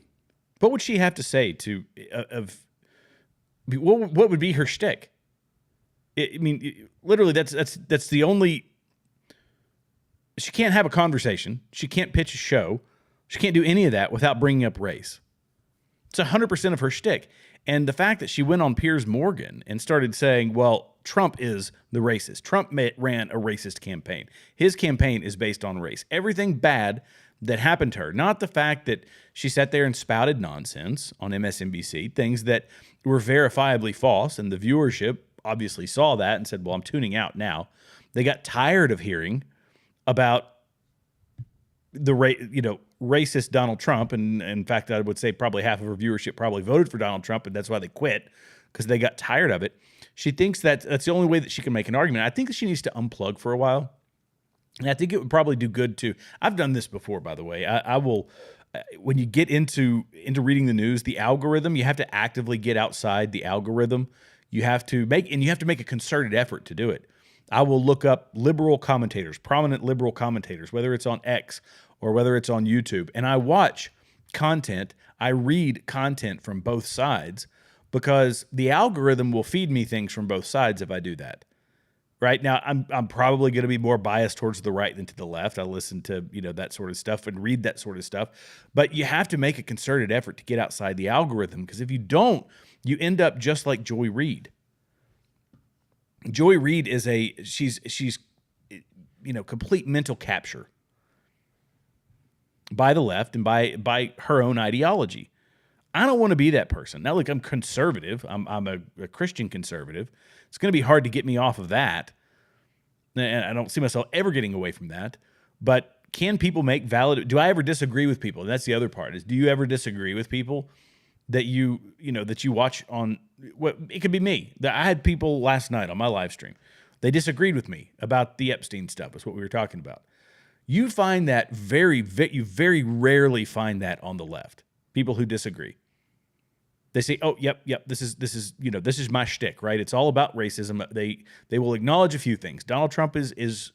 what would she have to say to what would be her shtick? I mean, literally, that's the only. She can't have a conversation. She can't pitch a show. She can't do any of that without bringing up race. It's 100% of her shtick. And the fact that she went on Piers Morgan and started saying, well, Trump is the racist. Trump ran a racist campaign. His campaign is based on race. Everything bad that happened to her, not the fact that she sat there and spouted nonsense on MSNBC, things that were verifiably false, and the viewership obviously saw that and said, well, I'm tuning out now. They got tired of hearing about the racist Donald Trump, and in fact, I would say probably half of her viewership probably voted for Donald Trump, and that's why they quit, because they got tired of it. She thinks that that's the only way that she can make an argument. I think that she needs to unplug for a while, and I think it would probably do good to. I've done this before, by the way. I will. When you get into reading the news, the algorithm, you have to actively get outside the algorithm. You have to make a concerted effort to do it. I will look up liberal commentators, prominent liberal commentators, whether it's on X or whether it's on YouTube, and I watch content. I read content from both sides because the algorithm will feed me things from both sides if I do that. Right now, I'm probably going to be more biased towards the right than to the left. I listen to that sort of stuff and read that sort of stuff, but you have to make a concerted effort to get outside the algorithm, because if you don't, you end up just like Joy Reid. Joy Reid is she's complete mental capture by the left and by her own ideology. I don't want to be that person. Now, look, I'm conservative. I'm a Christian conservative. It's going to be hard to get me off of that, and I don't see myself ever getting away from that. But can people make valid? Do I ever disagree with people? And that's the other part. Is, do you ever disagree with people that you watch on? Well, it could be me. I had people last night on my live stream. They disagreed with me about the Epstein stuff. Is what we were talking about. You find that you very rarely find that on the left. People who disagree. They say, "Oh, yep, this is my shtick, right? It's all about racism." They will acknowledge a few things. Donald Trump is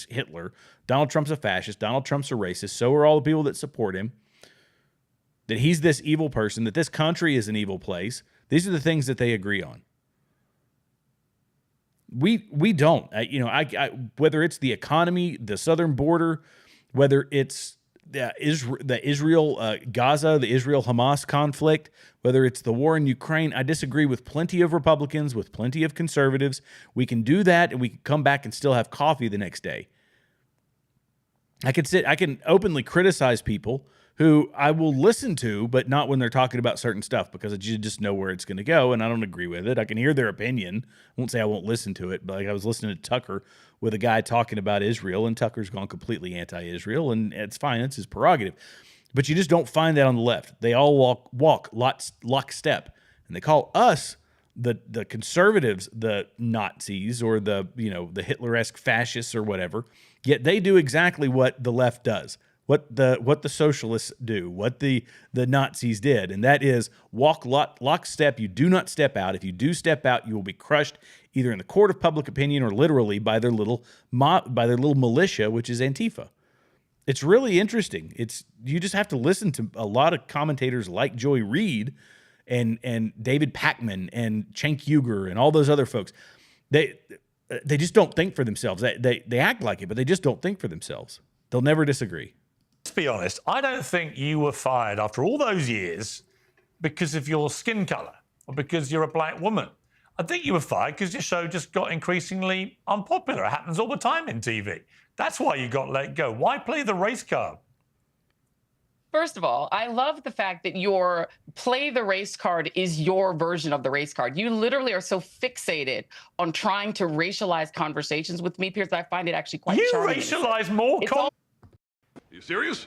Hitler. Donald Trump's a fascist. Donald Trump's a racist. So are all the people that support him. That he's this evil person. That this country is an evil place. These are the things that they agree on. We don't. Whether it's the economy, the southern border, whether it's the Israel Gaza, the Israel Hamas conflict, whether it's the war in Ukraine, I disagree with plenty of Republicans, with plenty of conservatives. We can do that, and we can come back and still have coffee the next day. I can openly criticize people who I will listen to, but not when they're talking about certain stuff, because you just know where it's going to go, and I don't agree with it. I can hear their opinion. I won't say I won't listen to it, but like I was listening to Tucker with a guy talking about Israel, and Tucker's gone completely anti-Israel, and it's fine. It's his prerogative. But you just don't find that on the left. They all walk lockstep, and they call us the conservatives the Nazis or the Hitler-esque fascists or whatever. Yet they do exactly what the left does. What the socialists do, what the Nazis did, and that is walk lockstep. You do not step out. If you do step out, you will be crushed either in the court of public opinion or literally by their little militia, which is Antifa. It's really interesting. You just have to listen to a lot of commentators like Joy Reid and David Pakman and Cenk Uygur and all those other folks. They just don't think for themselves. They act like it, but they just don't think for themselves. They'll never disagree. Let's be honest, I don't think you were fired after all those years because of your skin color or because you're a black woman. I think you were fired because your show just got increasingly unpopular. It happens all the time in TV. That's why you got let go. Why play the race card? First of all, I love the fact that your play the race card is your version of the race card. You literally are so fixated on trying to racialize conversations with me, Piers, that I find it actually quite charming. You racialize more. Are you serious?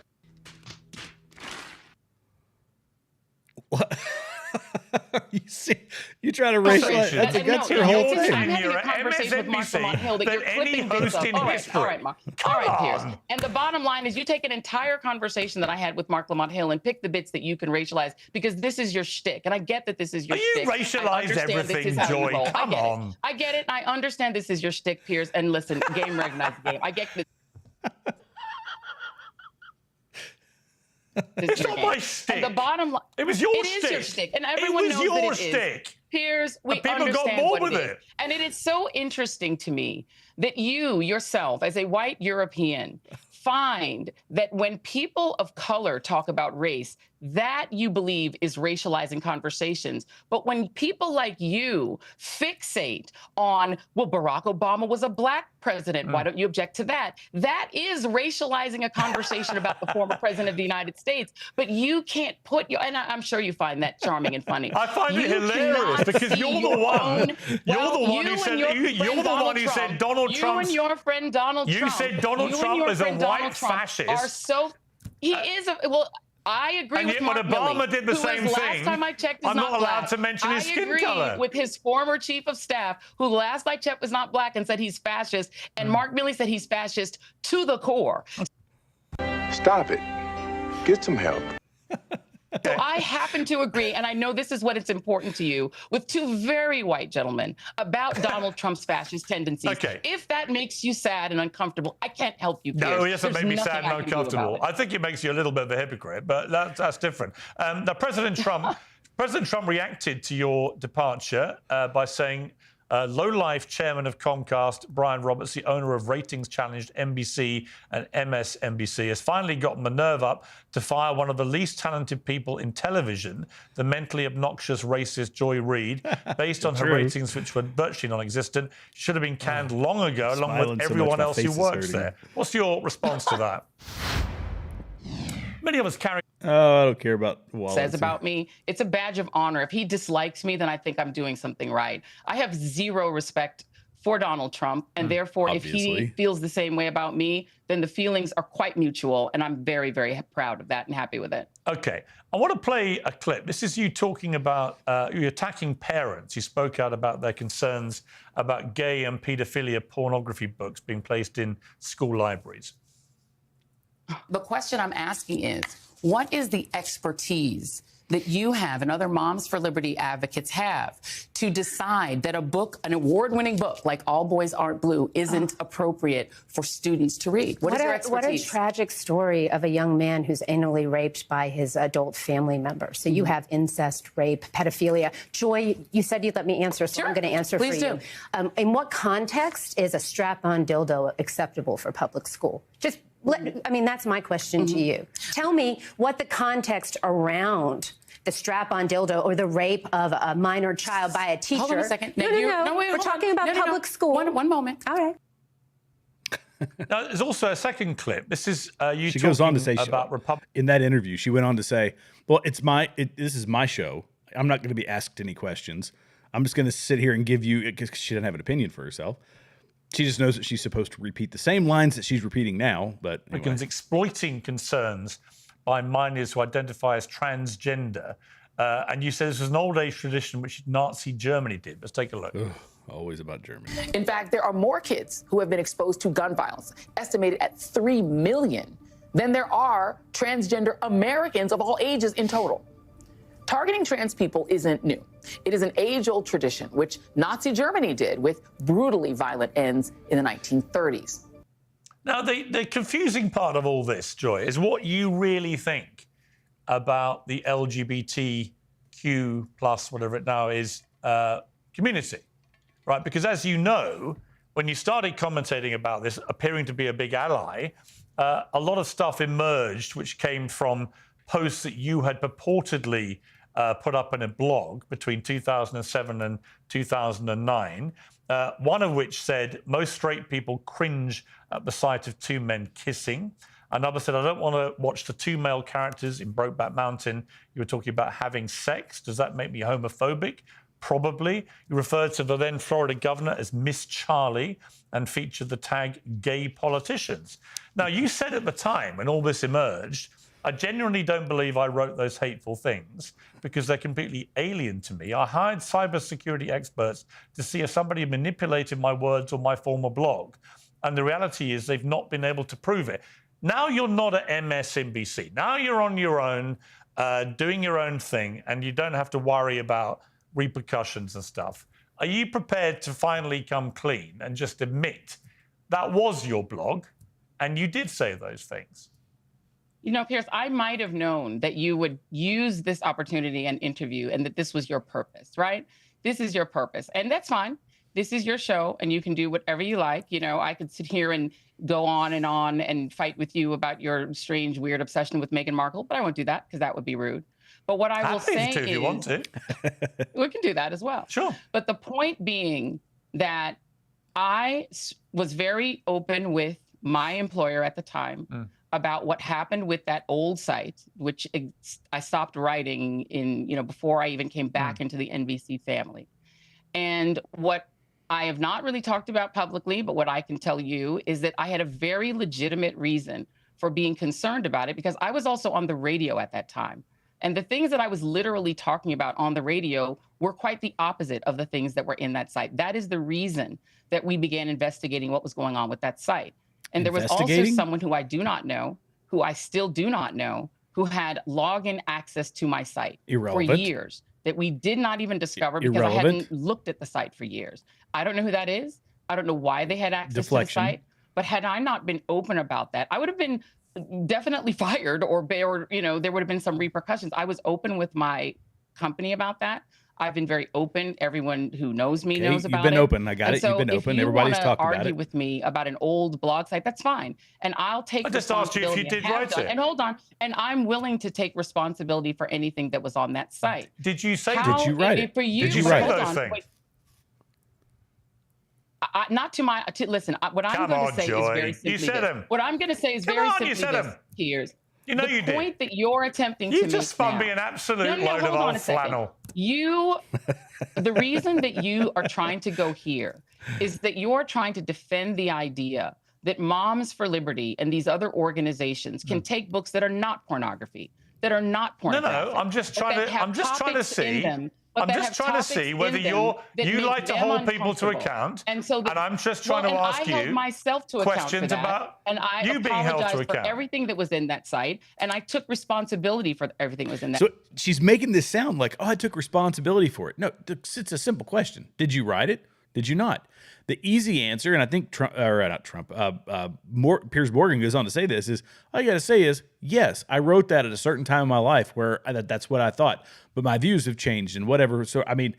You see, you try to racialize. That's your whole Your thing. tenure having a at conversation with Mark Lamont Hill that MSNBC you're than any clipping bits host of. in All right, history. all right, Mark. Come All right, Piers. on. And the bottom line is you take an entire conversation that I had with Mark Lamont Hill and pick the bits that you can racialize because this is your shtick. And I get that this is your shtick. You racialized everything, Joy. Come on. I get it. I understand this is your shtick, Piers. And listen, game recognized game. I get this. It's not my stick. And the bottom line, it was your stick. stick. It is your stick, and everyone knows your that it stick. is. Piers, we people understand got bored what with it is. it. And it is so interesting to me that you yourself, as a white European, find that when people of color talk about race, that you believe is racializing conversations. But when people like you fixate on, well, Barack Obama was a black president, why don't you object to that? That is racializing a conversation about the former president of the United States. But you can't put your, and I'm sure you find that charming and funny. I find it hilarious because you're the one. You're the one who said Donald Trump. You and your friend Donald Trump. You said Donald Trump is a white fascist. Are so he is a well. I agree and with yet Mark when Obama Milley, did the same who, thing, last time I checked, is I'm not allowed black. to mention his skin color. I agree with his former chief of staff, who last I checked was not black and said he's fascist. And Mark Milley said he's fascist to the core. Stop it. Get some help. So I happen to agree, and I know this is what it's important to you, with two very white gentlemen about Donald Trump's fascist tendencies. Okay. If that makes you sad and uncomfortable, I can't help you, Piers. No, it doesn't There's make me nothing sad I and can do about uncomfortable. it. I think it makes you a little bit of a hypocrite, but that's different. Now, President Trump reacted to your departure by saying, low-life chairman of Comcast, Brian Roberts, the owner of ratings-challenged NBC and MSNBC, has finally gotten the nerve up to fire one of the least talented people in television, the mentally obnoxious racist Joy Reid, based on her ratings, which were virtually non-existent. Should have been canned long ago, along with everyone else who works there. What's your response to that? Many of us carry... Oh, I don't care about Wallace. Says about me. It's a badge of honor. If he dislikes me, then I think I'm doing something right. I have zero respect for Donald Trump, and therefore, obviously. if he feels the same way about me, then the feelings are quite mutual, and I'm very, very proud of that and happy with it. Okay, I want to play a clip. This is you talking about, you attacking parents. You spoke out about their concerns about gay and paedophilia pornography books being placed in school libraries. The question I'm asking is, what is the expertise that you have and other Moms for Liberty advocates have to decide that a book, an award-winning book like All Boys Aren't Blue, isn't appropriate for students to read? What is your expertise? What a tragic story of a young man who's anally raped by his adult family member. So you have incest, rape, pedophilia. Joy, you said you'd let me answer, so I'm going to answer Please for you. In what context is a strap-on dildo acceptable for public school? Just I mean, that's my question to you. Tell me what the context around the strap-on dildo or the rape of a minor child by a teacher. Hold on a second. No, wait, we're talking about public school. One moment. All right. Now, there's also a second clip. This is you She talking goes on to say about Republicans. in that interview, she went on to say, well, this is my show. I'm not going to be asked any questions. I'm just going to sit here and give you, because she doesn't have an opinion for herself. She just knows that she's supposed to repeat the same lines that she's repeating now. But anyway. Exploiting concerns by minors who identify as transgender. And you said this was an old age tradition which Nazi Germany did. Let's take a look. Ugh, always about Germany. In fact, there are more kids who have been exposed to gun violence, estimated at 3 million, than there are transgender Americans of all ages in total. Targeting trans people isn't new. It is an age-old tradition, which Nazi Germany did with brutally violent ends in the 1930s. Now, the confusing part of all this, Joy, is what you really think about the LGBTQ plus, whatever it now is, community, right? Because as you know, when you started commentating about this, appearing to be a big ally, a lot of stuff emerged which came from posts that you had purportedly put up in a blog between 2007 and 2009, one of which said, most straight people cringe at the sight of two men kissing. Another said, I don't want to watch the two male characters in Brokeback Mountain. You were talking about having sex. Does that make me homophobic? Probably. You referred to the then Florida governor as Miss Charlie and featured the tag gay politicians. Now, you said at the time when all this emerged I genuinely don't believe I wrote those hateful things because they're completely alien to me. I hired cybersecurity experts to see if somebody manipulated my words or my former blog. And the reality is they've not been able to prove it. Now you're not at MSNBC. Now you're on your own, doing your own thing, and you don't have to worry about repercussions and stuff. Are you prepared to finally come clean and just admit that was your blog and you did say those things? You know, Piers, I might have known that you would use this opportunity and interview and that this was your purpose, right? This is your purpose. And that's fine. This is your show and you can do whatever you like. You know, I could sit here and go on and fight with you about your strange, weird obsession with Meghan Markle, but I won't do that because that would be rude. But what I will say is, if you want to. We can do that as well. Sure. But the point being that I was very open with my employer at the time about what happened with that old site, which I stopped writing in, you know, before I even came back into the NBC family. And what I have not really talked about publicly, but what I can tell you is that I had a very legitimate reason for being concerned about it because I was also on the radio at that time. And the things that I was literally talking about on the radio were quite the opposite of the things that were in that site. That is the reason that we began investigating what was going on with that site. And there was also someone who I do not know, who I still do not know, who had login access to my site for years that we did not even discover because I hadn't looked at the site for years. I don't know who that is. I don't know why they had access to the site. But had I not been open about that, I would have been definitely fired or you know, there would have been some repercussions. I was open with my company about that. I've been very open. Everyone who knows me knows about it. You've been open. I got it. You've been open. Everybody's talked about it. Argue with me about an old blog site, that's fine. And I'll take responsibility. I just asked you if you did write it. And hold on. And I'm willing to take responsibility for anything that was on that site. Did you say? Did you write it? For you, did you say those things? Not to my. Listen, what I'm going to say is very simply. You said them. What I'm going to say is very simply this. Piers. You know you did. The point that you're attempting to make. You just spun me an absolute load of old flannel. The reason that you are trying to go here is that you're trying to defend the idea that Moms for Liberty and these other organizations can take books that are not pornography, that are not pornographic. No, I'm just trying to see. I'm just trying to see whether you like to hold people to account, and I'm just trying to ask you myself to questions about you being held to account. For everything that was in that site, and I took responsibility for everything that was in that. So she's making this sound like, oh, I took responsibility for it. No, it's a simple question. Did you write it? Did you not? The easy answer, and I think Piers Morgan goes on to say this, is all you got to say is, yes, I wrote that at a certain time in my life where that's what I thought, but my views have changed and whatever. So, I mean,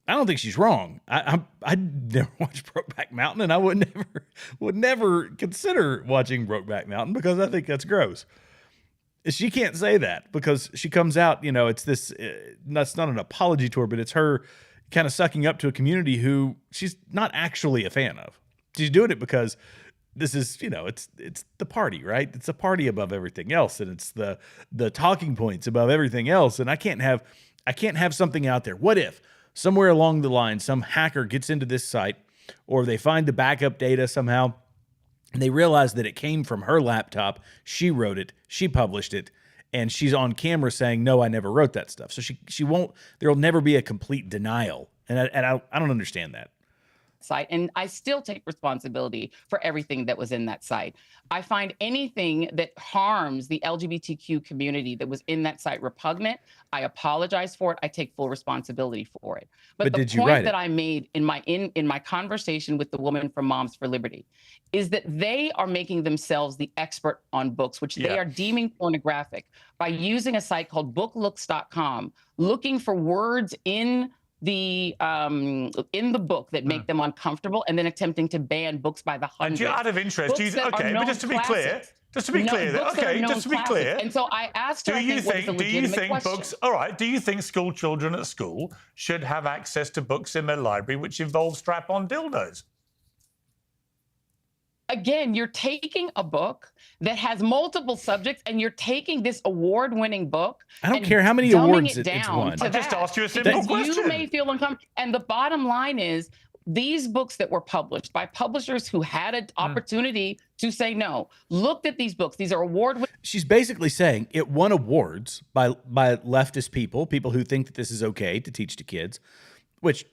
I don't think she's wrong. I never watched Brokeback Mountain, and I would never consider watching Brokeback Mountain because I think that's gross. She can't say that because she comes out, you know, it's this, that's not an apology to her, but it's her kind of sucking up to a community who she's not actually a fan of. She's doing it because this is, you know, it's the party, right? It's a party above everything else, and it's the talking points above everything else. And I can't have something out there. What if somewhere along the line some hacker gets into this site, or they find the backup data somehow, and they realize that it came from her laptop, she wrote it, she published it, and she's on camera saying, no, I never wrote that stuff. So she won't, there'll never be a complete denial. And I don't understand that. Site, and I still take responsibility for everything that was in that site. I find anything that harms the LGBTQ community that was in that site repugnant. I apologize for it. I take full responsibility for it. But the point that I made in my conversation with the woman from Moms for Liberty is that they are making themselves the expert on books, which they are deeming pornographic, by using a site called booklooks.com, looking for words in the book that make them uncomfortable, and then attempting to ban books by the hundreds. And out of interest, but just to be clear, And so I asked her, do you think books, all right, do you think school children at school should have access to books in their library which involve strap-on dildos? Again, you're taking a book that has multiple subjects, and you're taking this award-winning book. I don't care how many awards it's won. I just asked you a simple question. You may feel uncomfortable. And the bottom line is, These books that were published by publishers who had an opportunity to say no, looked at these books. These are award-winning. She's basically saying it won awards by leftist people who think that this is okay to teach to kids, which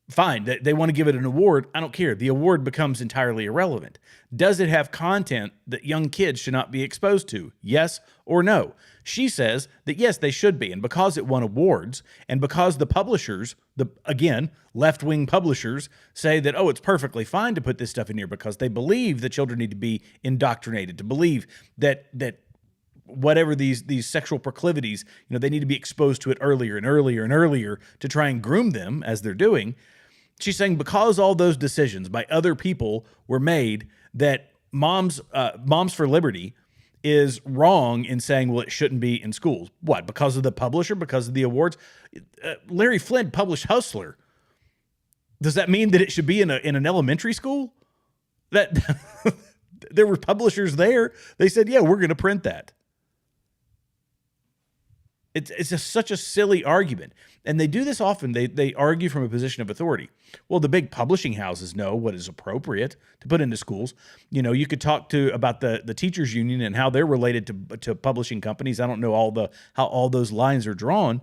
fine, they want to give it an award. I don't care. The award becomes entirely irrelevant. Does it have content that young kids should not be exposed to? Yes or no? She says that yes, they should be. And because it won awards, and because the publishers, again, left-wing publishers, say that, oh, it's perfectly fine to put this stuff in here because they believe that children need to be indoctrinated, to believe that whatever these sexual proclivities, they need to be exposed to it earlier and earlier and earlier to try and groom them as they're doing. She's saying because all those decisions by other people were made, that Moms for Liberty is wrong in saying, well, it shouldn't be in schools. What? Because of the publisher? Because of the awards? Larry Flynn published Hustler. Does that mean that it should be in an elementary school? That there were publishers there. They said, yeah, we're going to print that. It's just such a silly argument. And they do this often. They argue from a position of authority. Well, the big publishing houses know what is appropriate to put into schools. You could talk about the teachers union and how they're related to publishing companies. I don't know how all those lines are drawn,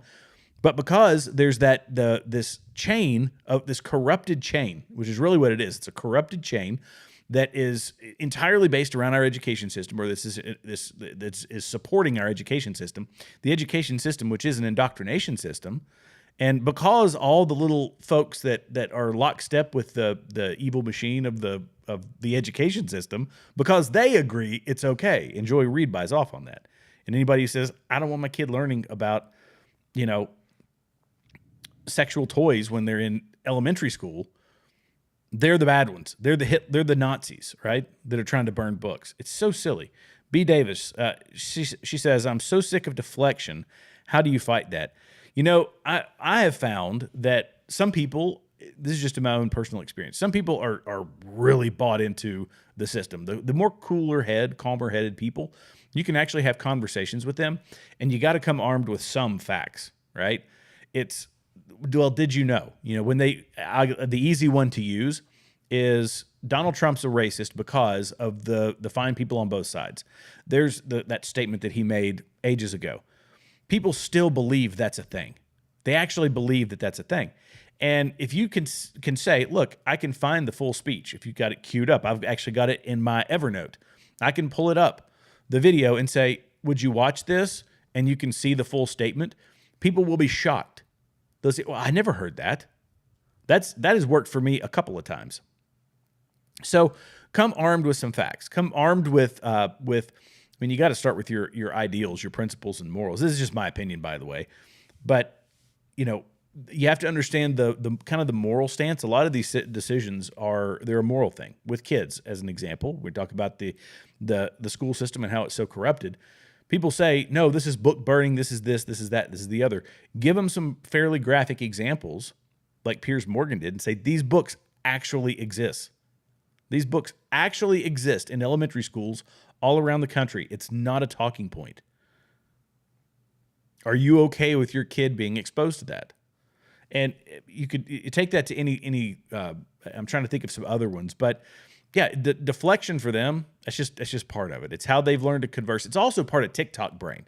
but because there's this chain of this corrupted chain, which is really what it is. It's a corrupted chain that is entirely based around our education system, or this is supporting our education system, the education system, which is an indoctrination system. And because all the little folks that are lockstep with the evil machine of the education system, because they agree it's okay, and Joy Reid buys off on that. And anybody who says, I don't want my kid learning about, sexual toys when they're in elementary school, they're the bad ones. They're the Nazis, right? That are trying to burn books. It's so silly. B. Davis, she says, I'm so sick of deflection. How do you fight that? I have found that some people, this is just in my own personal experience, some people are really bought into the system. The more calmer headed people, you can actually have conversations with them, and you got to come armed with some facts, right? Well, did you know? When the easy one to use is Donald Trump's a racist because of the fine people on both sides. There's that statement that he made ages ago. People still believe that's a thing. They actually believe that that's a thing. And if you can say, look, I can find the full speech. If you've got it queued up, I've actually got it in my Evernote. I can pull it up, the video, and say, would you watch this? And you can see the full statement. People will be shocked. They'll say, well, I never heard that. That has worked for me a couple of times. So come armed with some facts. Come armed with you got to start with your ideals, your principles and morals. This is just my opinion, by the way. But, you have to understand the kind of the moral stance. A lot of these decisions they're a moral thing. With kids, as an example, we talk about the school system and how it's so corrupted. People say, no, this is book burning, this is this is that, this is the other. Give them some fairly graphic examples, like Piers Morgan did, and say, these books actually exist. These books actually exist in elementary schools all around the country. It's not a talking point. Are you okay with your kid being exposed to that? And you take that to any I'm trying to think of some other ones, but yeah, the deflection for them, that's just part of it. It's how they've learned to converse. It's also part of TikTok brain.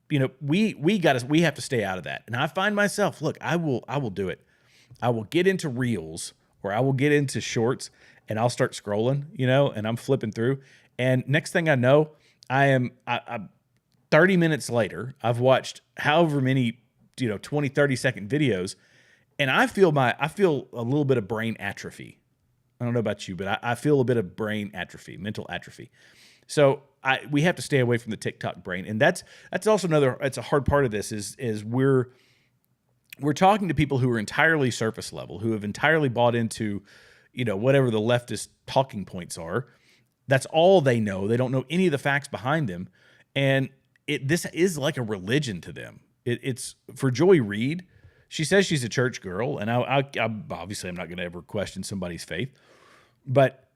We have to stay out of that. And I find myself, look, I will do it. I will get into Reels, or I will get into Shorts, and I'll start scrolling, and I'm flipping through. And next thing I know, I'm 30 minutes later, I've watched however many, 20, 30-second videos, and I feel a little bit of brain atrophy. I don't know about you, but I feel a bit of brain atrophy, mental atrophy. So we have to stay away from the TikTok brain. And that's also it's a hard part of this is we're talking to people who are entirely surface level, who have entirely bought into, whatever the leftist talking points are. That's all they know. They don't know any of the facts behind them. And this is like a religion to them. It's for Joy Reid. She says she's a church girl, and I obviously I'm not going to ever question somebody's faith, but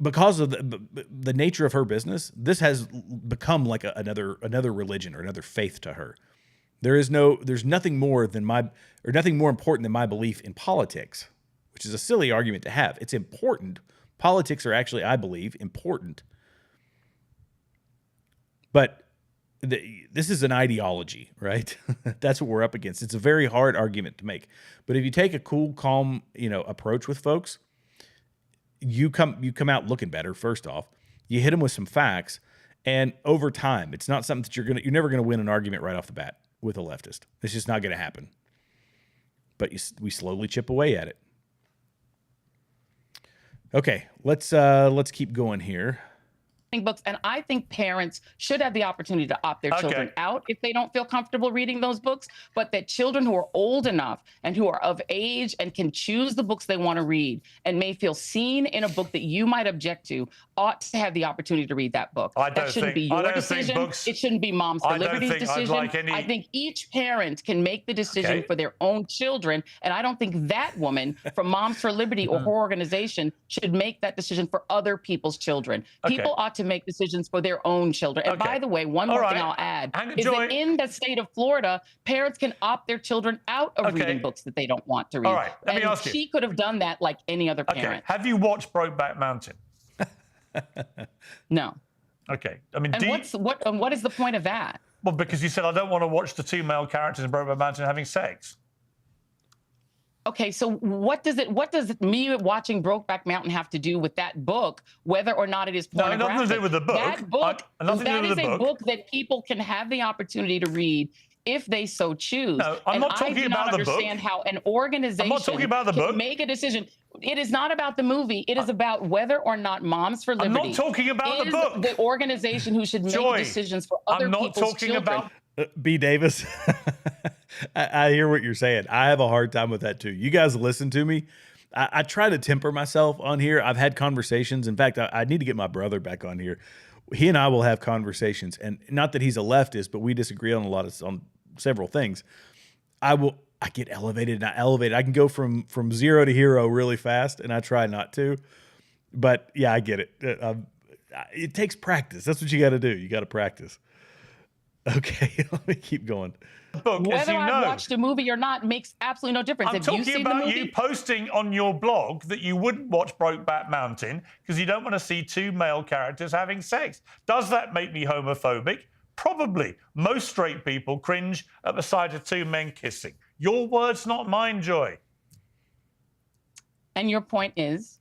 because of the nature of her business, this has become like another religion or another faith to her. There's nothing more important than my belief in politics, which is a silly argument to have. It's important. Politics are actually, I believe, important. But this is an ideology, right? That's what we're up against. It's a very hard argument to make. But if you take a cool, calm, approach with folks, you come out looking better. First off, you hit them with some facts, and over time, it's not something that you're never gonna win an argument right off the bat with a leftist. It's just not gonna happen. But we slowly chip away at it. Okay, let's keep going here. Books, and I think parents should have the opportunity to opt their children out if they don't feel comfortable reading those books, but that children who are old enough and who are of age and can choose the books they want to read and may feel seen in a book that you might object to ought to have the opportunity to read that book. That shouldn't be your decision. It shouldn't be Moms for Liberty's decision. I think each parent can make the decision for their own children, and I don't think that woman from Moms for Liberty or her organization should make that decision for other people's children. People ought to make decisions for their own children. And by the way, one more thing I'll add is that in the state of Florida, parents can opt their children out of reading books that they don't want to read. All right, let me ask you. She could have done that like any other parent. Have you watched Brokeback Mountain? No. Okay. I mean, and what is the point of that? Well, because you said I don't want to watch the two male characters in Brokeback Mountain having sex. Okay, so what does me watching Brokeback Mountain have to do with that book, whether or not it is pornographic? No, nothing to do with the book. That is a book that people can have the opportunity to read if they so choose. No, I'm not talking about the book. I do not understand how an organization can make a decision. It is not about the movie. It is about whether or not Moms for Liberty. I'm not talking about the book. The organization who should make decisions for other people's children. B. Davis, I hear what you're saying. I have a hard time with that too. You guys listen to me. I try to temper myself on here. I've had conversations. In fact, I need to get my brother back on here. He and I will have conversations, and not that he's a leftist, but we disagree on several things. I get elevated and I elevate. I can go from zero to hero really fast, and I try not to. But yeah, I get it. It takes practice. That's what you got to do. You got to practice. Okay, let me keep going. Whether I watched a movie or not makes absolutely no difference. I'm talking about you posting on your blog that you wouldn't watch Brokeback Mountain because you don't want to see two male characters having sex. Does that make me homophobic? Probably. Most straight people cringe at the sight of two men kissing. Your words, not mine, Joy. And your point is?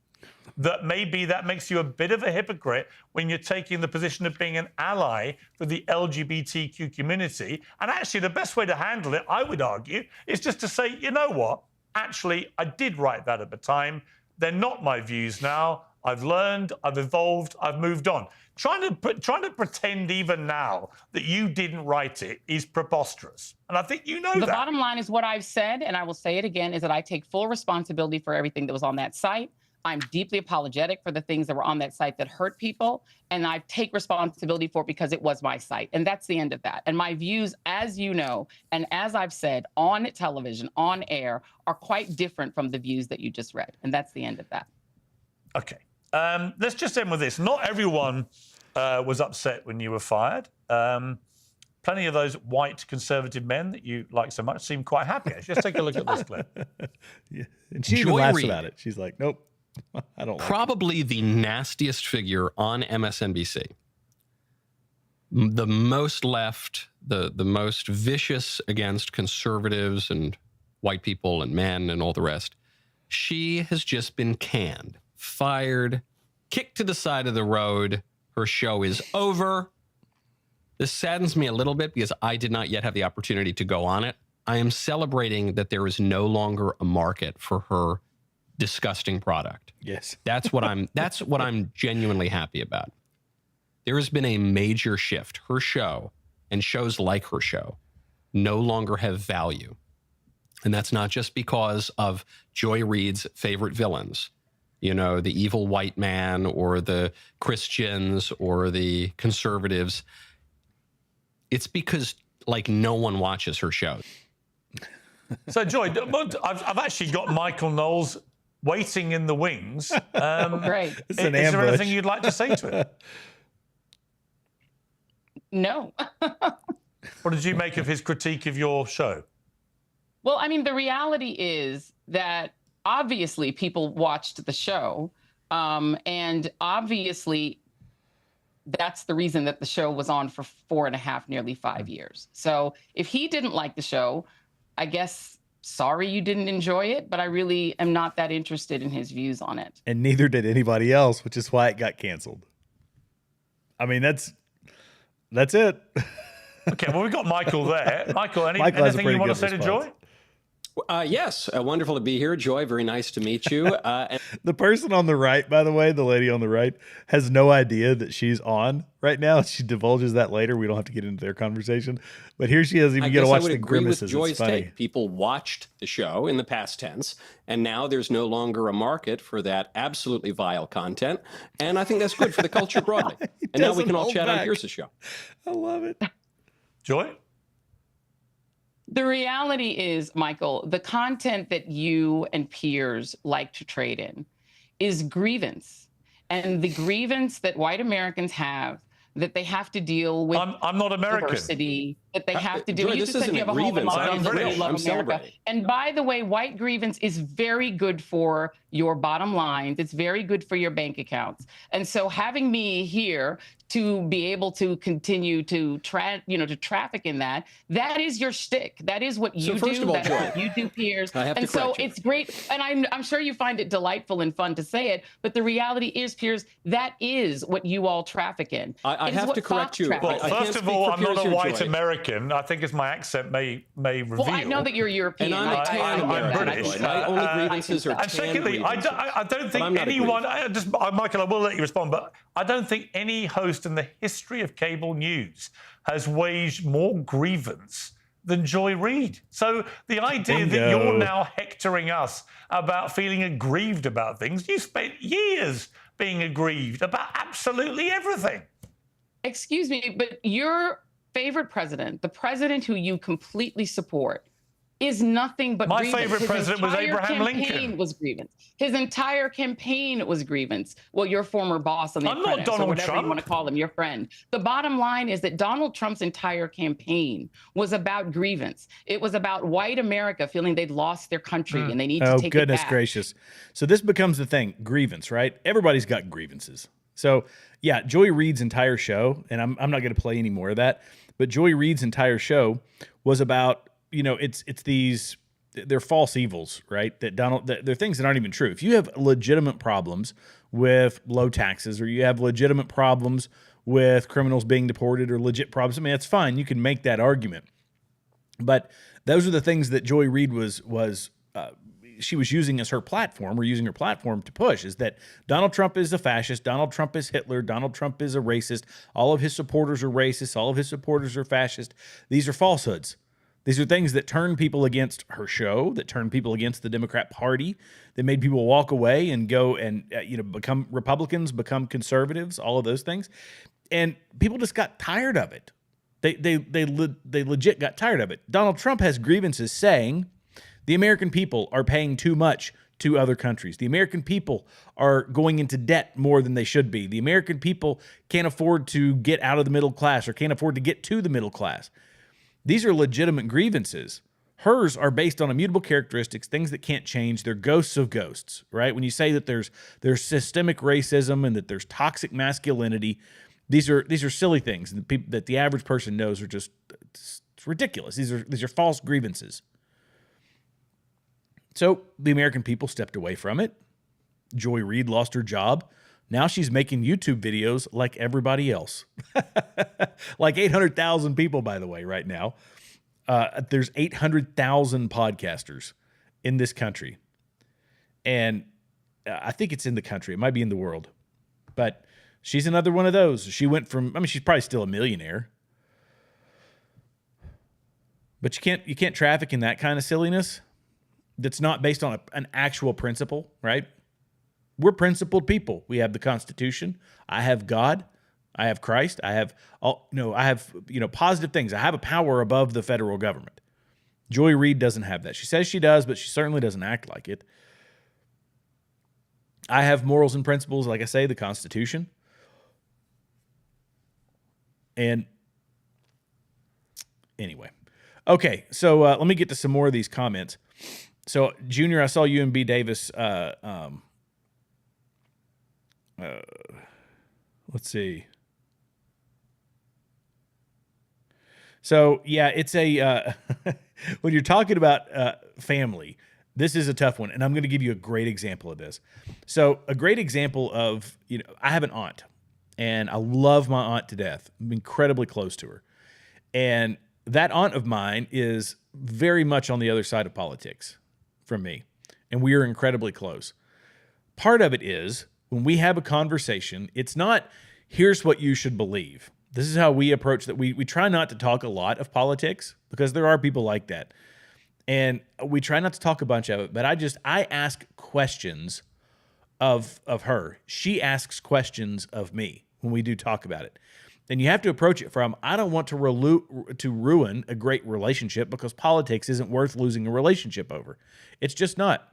That maybe that makes you a bit of a hypocrite when you're taking the position of being an ally for the LGBTQ community. And actually, the best way to handle it, I would argue, is just to say, you know what? Actually, I did write that at the time. They're not my views now. I've learned, I've evolved, I've moved on. Trying to pretend even now that you didn't write it is preposterous. And I think you know that. The bottom line is what I've said, and I will say it again, is that I take full responsibility for everything that was on that site. I'm deeply apologetic for the things that were on that site that hurt people, and I take responsibility for it because it was my site, and that's the end of that. And my views, as you know, and as I've said on television, on air, are quite different from the views that you just read, and that's the end of that. Okay. Let's just end with this. Not everyone was upset when you were fired. Plenty of those white conservative men that you like so much seem quite happy. Just take a look at this clip. Yeah. And she even laughs about it. She's like, nope. I don't like Probably the nastiest figure on MSNBC. The most left, the most vicious against conservatives and white people and men and all the rest. She has just been canned, fired, kicked to the side of the road. Her show is over. This saddens me a little bit because I did not yet have the opportunity to go on it. I am celebrating that there is no longer a market for her disgusting product. Yes. That's what I'm genuinely happy about. There has been a major shift. Her show and shows like her show no longer have value. And that's not just because of Joy Reid's favorite villains, you know, the evil white man or the Christians or the conservatives. It's because like no one watches her show. So Joy, I've actually got Michael Knowles waiting in the wings. Great. Is there anything you'd like to say to it? No. What did you make of his critique of your show? Well, I mean, the reality is that obviously people watched the show, and obviously that's the reason that the show was on for 4.5, nearly 5 years. So if he didn't like the show, I guess, sorry you didn't enjoy it, but I really am not that interested in his views on it. And neither did anybody else, which is why it got canceled. I mean, that's it. Okay, well, we got Michael there. Michael, Michael has a anything pretty you want to good say response. to Joy? Yes, wonderful to be here, Joy. Very nice to meet you. And The person on the right, by the way, the lady on the right, has no idea that she's on right now. She divulges that later. We don't have to get into their conversation. But here she is, even I get to guess I watch would the agree with grimaces. Joy's It's funny. take. People watched the show in the past tense, and now there's no longer a market for that absolutely vile content. And I think that's good for the culture broadly. And now we doesn't can all hold chat on back. Piers' show. I love it. Joy? The reality is, Michael, the content that you and Piers like to trade in is grievance. And the grievance that white Americans have, that they have to deal with I'm not American. diversity, that they have to deal Joy, with. You this just said isn't you a have a home in grievance. Los I'm Angeles and British. you love I'm America. celebrating. And by the way, white grievance is very good for your bottom lines. It's very good for your bank accounts. And so having me here to be able to continue to traffic in that is your shtick. That is what you first do. of all, That is Joy, what you do, Piers. I have to And so correct you. it's great. And I'm sure you find it delightful and fun to say it. But the reality is, Piers, that is what you all traffic in. I It is have what to correct Fox you. traffics Well, in. can't first of speak all, for I'm not Piers a here, white Joy. American. I think as my accent may reveal. Well, I know that you're European. And I'm a tan I'm American. British. Joy. My only grievances are And tan secondly, grievances. I don't But think I'm not a anyone, grievance. Michael, I will let you respond, but I don't think any host in the history of cable news has waged more grievance than Joy Reid. So the idea that Bingo. you're now hectoring us about feeling aggrieved about things, you spent years being aggrieved about absolutely everything. Excuse me, but your favorite president, the president who you completely support, is nothing but My grievance. favorite His president was entire Abraham campaign Lincoln. was grievance. His entire campaign was grievance. Well, your former boss on the I'm not Apprentice, or Donald whatever Trump. you want to call him, your friend. The bottom line is that Donald Trump's entire campaign was about grievance. It was about white America feeling they'd lost their country and they need to Oh, take goodness it back. gracious. So this becomes the thing, grievance, right? Everybody's got grievances. So yeah, Joy Reid's entire show, and I'm not going to play any more of that, but Joy Reid's entire show was about, it's these, they're false evils, right? They're things that aren't even true. If you have legitimate problems with low taxes, or you have legitimate problems with criminals being deported, or legit problems, I mean, that's fine. You can make that argument. But those are the things that Joy Reid she was using as her platform, or using her platform to push, is that Donald Trump is a fascist, Donald Trump is Hitler, Donald Trump is a racist, all of his supporters are racist, all of his supporters are fascist. These are falsehoods. These are things that turn people against her show, that turn people against the Democrat Party, that made people walk away and go and become Republicans, become conservatives, all of those things. And people just got tired of it. They legit got tired of it. Donald Trump has grievances saying the American people are paying too much to other countries. The American people are going into debt more than they should be. The American people can't afford to get out of the middle class, or can't afford to get to the middle class. These are legitimate grievances. Hers are based on immutable characteristics, things that can't change. They're ghosts of ghosts, right? When you say that there's systemic racism and that there's toxic masculinity, these are silly things that the average person knows are just it's ridiculous. These are false grievances. So the American people stepped away from it. Joy Reid lost her job. Now she's making YouTube videos like everybody else. Like 800,000 people, by the way, right now. There's 800,000 podcasters in this country. And I think it's in the country. It might be in the world. But she's another one of those. She went from, she's probably still a millionaire. But you can't traffic in that kind of silliness that's not based on an actual principle, right? We're principled people. We have the Constitution. I have God. I have Christ. I have positive things. I have a power above the federal government. Joy Reid doesn't have that. She says she does, but she certainly doesn't act like it. I have morals and principles, like I say, the Constitution. And anyway. Okay, so let me get to some more of these comments. So Junior, I saw you and B Davis. Let's see. So yeah, it's a when you're talking about family, this is a tough one, and I'm going to give you a great example of this. So a great example of, I have an aunt, and I love my aunt to death. I'm incredibly close to her, and that aunt of mine is very much on the other side of politics from me, and we are incredibly close. Part of it is when we have a conversation, it's not, here's what you should believe. This is how we approach that. We try not to talk a lot of politics because there are people like that. And we try not to talk a bunch of it, but I ask questions of her. She asks questions of me when we do talk about it. And you have to approach it from, I don't want to ruin a great relationship because politics isn't worth losing a relationship over. It's just not.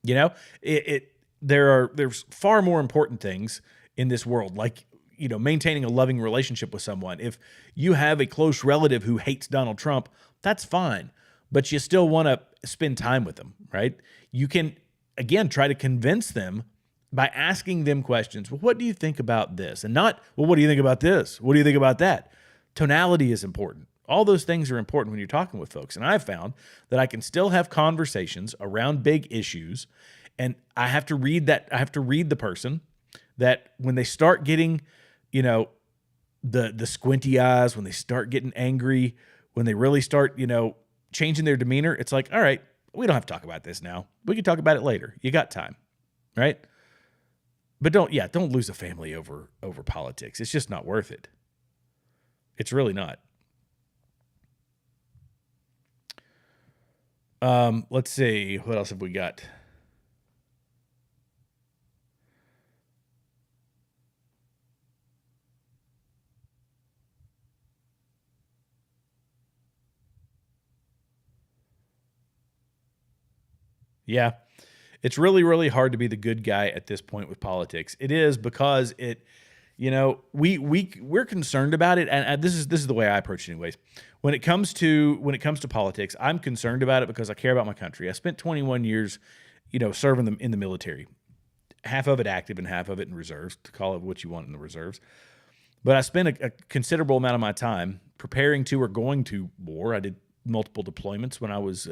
There's far more important things in this world, like, maintaining a loving relationship with someone. If you have a close relative who hates Donald Trump, that's fine, but you still want to spend time with them, right? You can, again, try to convince them by asking them questions. Well, what do you think about this? And not, well, what do you think about this? What do you think about that? Tonality is important. All those things are important when you're talking with folks. And I've found that I can still have conversations around big issues, and I have to read the person, that when they start getting, the squinty eyes, when they start getting angry, when they really start, changing their demeanor, it's like, all right, we don't have to talk about this now. We can talk about it later. You got time, right? But don't lose a family over politics. It's just not worth it. It's really not. Let's see. What else have we got? Yeah. It's really, really hard to be the good guy at this point with politics. It is, because we're concerned about it, and this is the way I approach it anyways. When it comes to politics, I'm concerned about it because I care about my country. I spent 21 years, serving them in the military, half of it active and half of it in reserves, to call it what you want in the reserves. But I spent a considerable amount of my time preparing to or going to war. I did multiple deployments when I was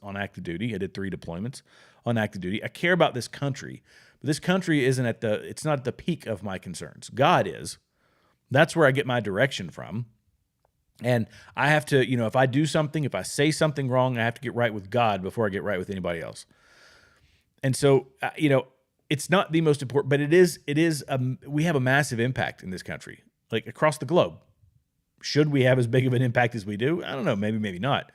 on active duty. I did 3 deployments on active duty. I care about this country, but this country it's not at the peak of my concerns. God is. That's where I get my direction from. And I have to, if I do something, if I say something wrong, I have to get right with God before I get right with anybody else. And so, it's not the most important, but it is, we have a massive impact in this country, like across the globe. Should we have as big of an impact as we do? I don't know. Maybe not.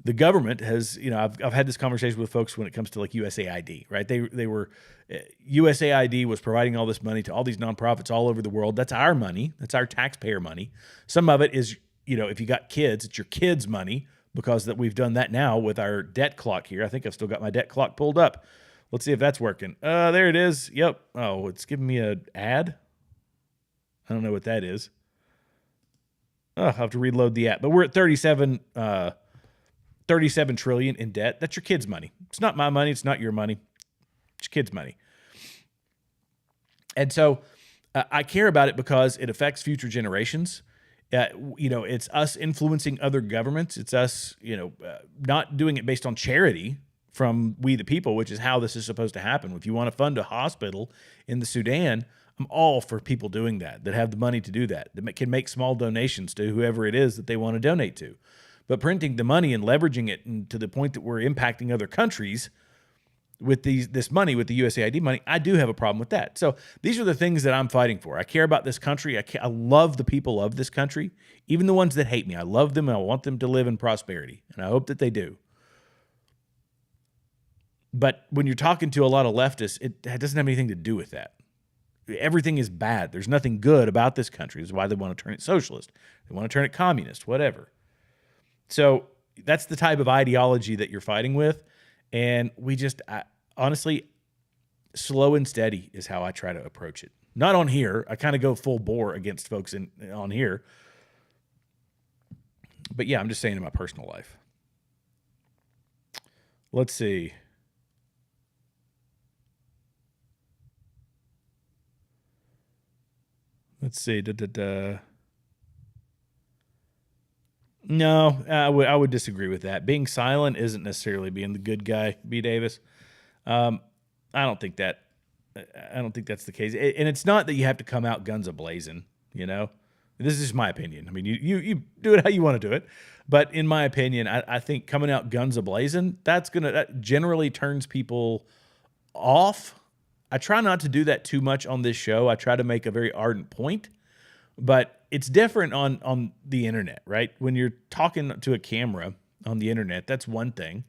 The government has, I've had this conversation with folks when it comes to like USAID, right? They were, USAID was providing all this money to all these nonprofits all over the world. That's our money. That's our taxpayer money. Some of it is, if you got kids, it's your kids' money, because that we've done that now with our debt clock here. I think I've still got my debt clock pulled up. Let's see if that's working. There it is. Yep. Oh, it's giving me an ad. I don't know what that is. I'll have to reload the app. But we're at 37 trillion in debt. That's your kids' money. It's not my money. It's not your money. It's your kids' money. And so I care about it because it affects future generations. It's us influencing other governments. It's us, not doing it based on charity from we the people, which is how this is supposed to happen. If you want to fund a hospital in the Sudan, I'm all for people doing that have the money to do that can make small donations to whoever it is that they want to donate to. But printing the money and leveraging it to the point that we're impacting other countries with this money, with the USAID money, I do have a problem with that. So these are the things that I'm fighting for. I care about this country. I love the people of this country, even the ones that hate me. I love them, and I want them to live in prosperity, and I hope that they do. But when you're talking to a lot of leftists, it doesn't have anything to do with that. Everything is bad. There's nothing good about this country. That's why they want to turn it socialist. They want to turn it communist, whatever. So that's the type of ideology that you're fighting with. And honestly, slow and steady is how I try to approach it. Not on here. I kind of go full bore against folks on here. But yeah, I'm just saying in my personal life. Let's see. No, I would disagree with that. Being silent isn't necessarily being the good guy, B. Davis. I don't think that's the case. And it's not that you have to come out guns a-blazing, you know? This is just my opinion. I mean, you do it how you want to do it. But in my opinion, I think coming out guns a-blazing, that generally turns people off. I try not to do that too much on this show. I try to make a very ardent point. But it's different on the internet, right? When you're talking to a camera on the internet, that's one thing.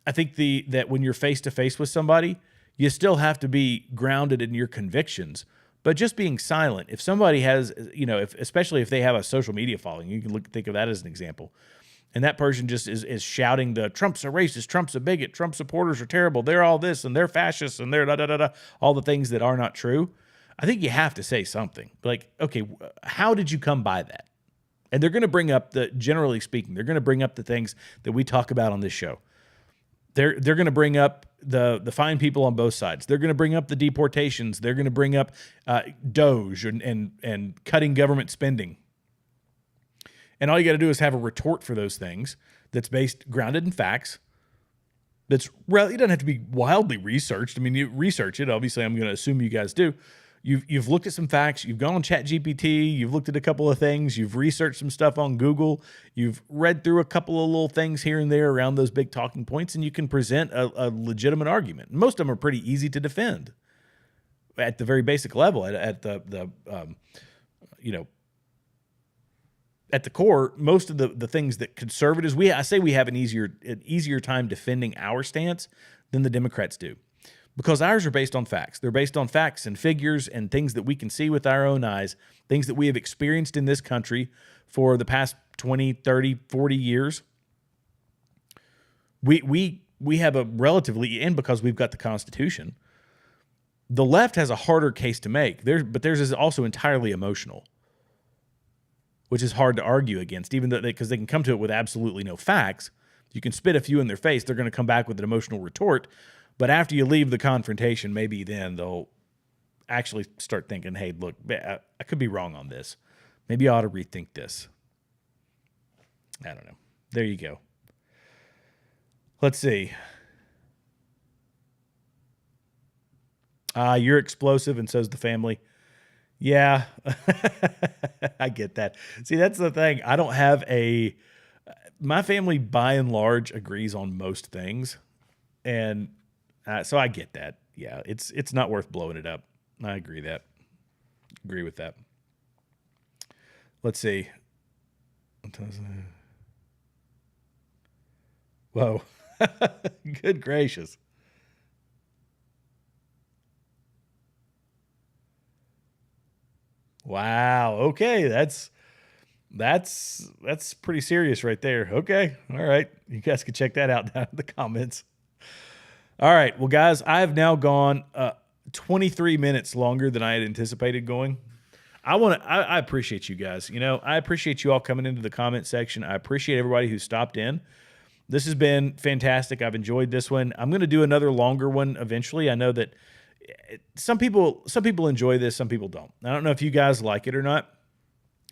I think that when you're face-to-face with somebody, you still have to be grounded in your convictions. But just being silent, if somebody has, especially if they have a social media following, you can think of that as an example. And that person just is shouting Trump's a racist, Trump's a bigot, Trump supporters are terrible, they're all this, and they're fascists, and they're da-da-da-da, all the things that are not true. I think you have to say something. Like, okay, how did you come by that? And they're going to bring up generally speaking, they're going to bring up the things that we talk about on this show. They're going to bring up the fine people on both sides. They're going to bring up the deportations. They're going to bring up Doge and cutting government spending. And all you got to do is have a retort for those things that's grounded in facts. It doesn't have to be wildly researched. I mean, you research it. Obviously, I'm going to assume you guys do. You've looked at some facts. You've gone on ChatGPT. You've looked at a couple of things. You've researched some stuff on Google. You've read through a couple of little things here and there around those big talking points, and you can present a legitimate argument. Most of them are pretty easy to defend at the very basic level. At the core, most of the things that conservatives I say we have an easier time defending our stance than the Democrats do. Because ours are based on facts. They're based on facts and figures and things that we can see with our own eyes, things that we have experienced in this country for the past 20, 30, 40 years. We have a relatively, and because we've got the Constitution, the left has a harder case to make. But theirs is also entirely emotional, which is hard to argue against, even though because they can come to it with absolutely no facts. You can spit a few in their face, they're going to come back with an emotional retort. But after you leave the confrontation, maybe then they'll actually start thinking, hey, look, I could be wrong on this. Maybe I ought to rethink this. I don't know. There you go. Let's see. You're explosive, and so's the family. Yeah, I get that. See, that's the thing. I don't have my family by and large agrees on most things. And so I get that. Yeah, it's not worth blowing it up. I agree with that. Let's see. Whoa. Good gracious. Wow. Okay, that's pretty serious right there. Okay. All right. You guys can check that out down in the comments. All right. Well, guys, I have now gone 23 minutes longer than I had anticipated going. I appreciate you guys. I appreciate you all coming into the comment section. I appreciate everybody who stopped in. This has been fantastic. I've enjoyed this one. I'm going to do another longer one eventually. I know that some people enjoy this, some people don't. I don't know if you guys like it or not,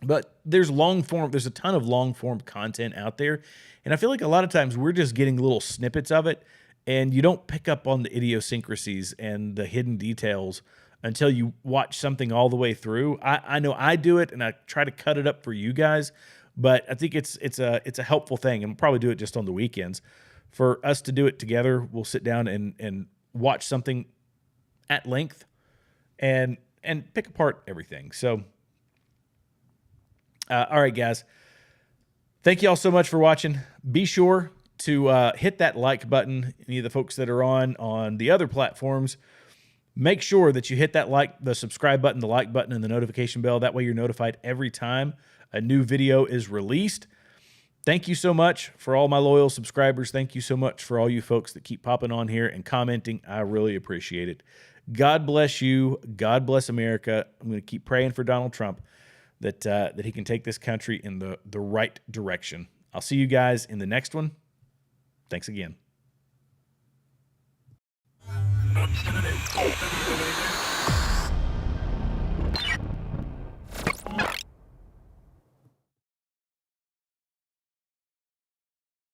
but there's a ton of long form content out there. And I feel like a lot of times we're just getting little snippets of it, and you don't pick up on the idiosyncrasies and the hidden details until you watch something all the way through. I know I do it, and I try to cut it up for you guys, but I think it's a helpful thing, and we'll probably do it just on the weekends. For us to do it together, we'll sit down and watch something at length and pick apart everything. So, all right, guys. Thank you all so much for watching. Be sure to hit that like button. Any of the folks that are on the other platforms, make sure that you hit the subscribe button, the like button, and the notification bell. That way you're notified every time a new video is released. Thank you so much for all my loyal subscribers. Thank you so much for all you folks that keep popping on here and commenting. I really appreciate it. God bless you. God bless America. I'm going to keep praying for Donald Trump that he can take this country in the right direction. I'll see you guys in the next one. Thanks again. it.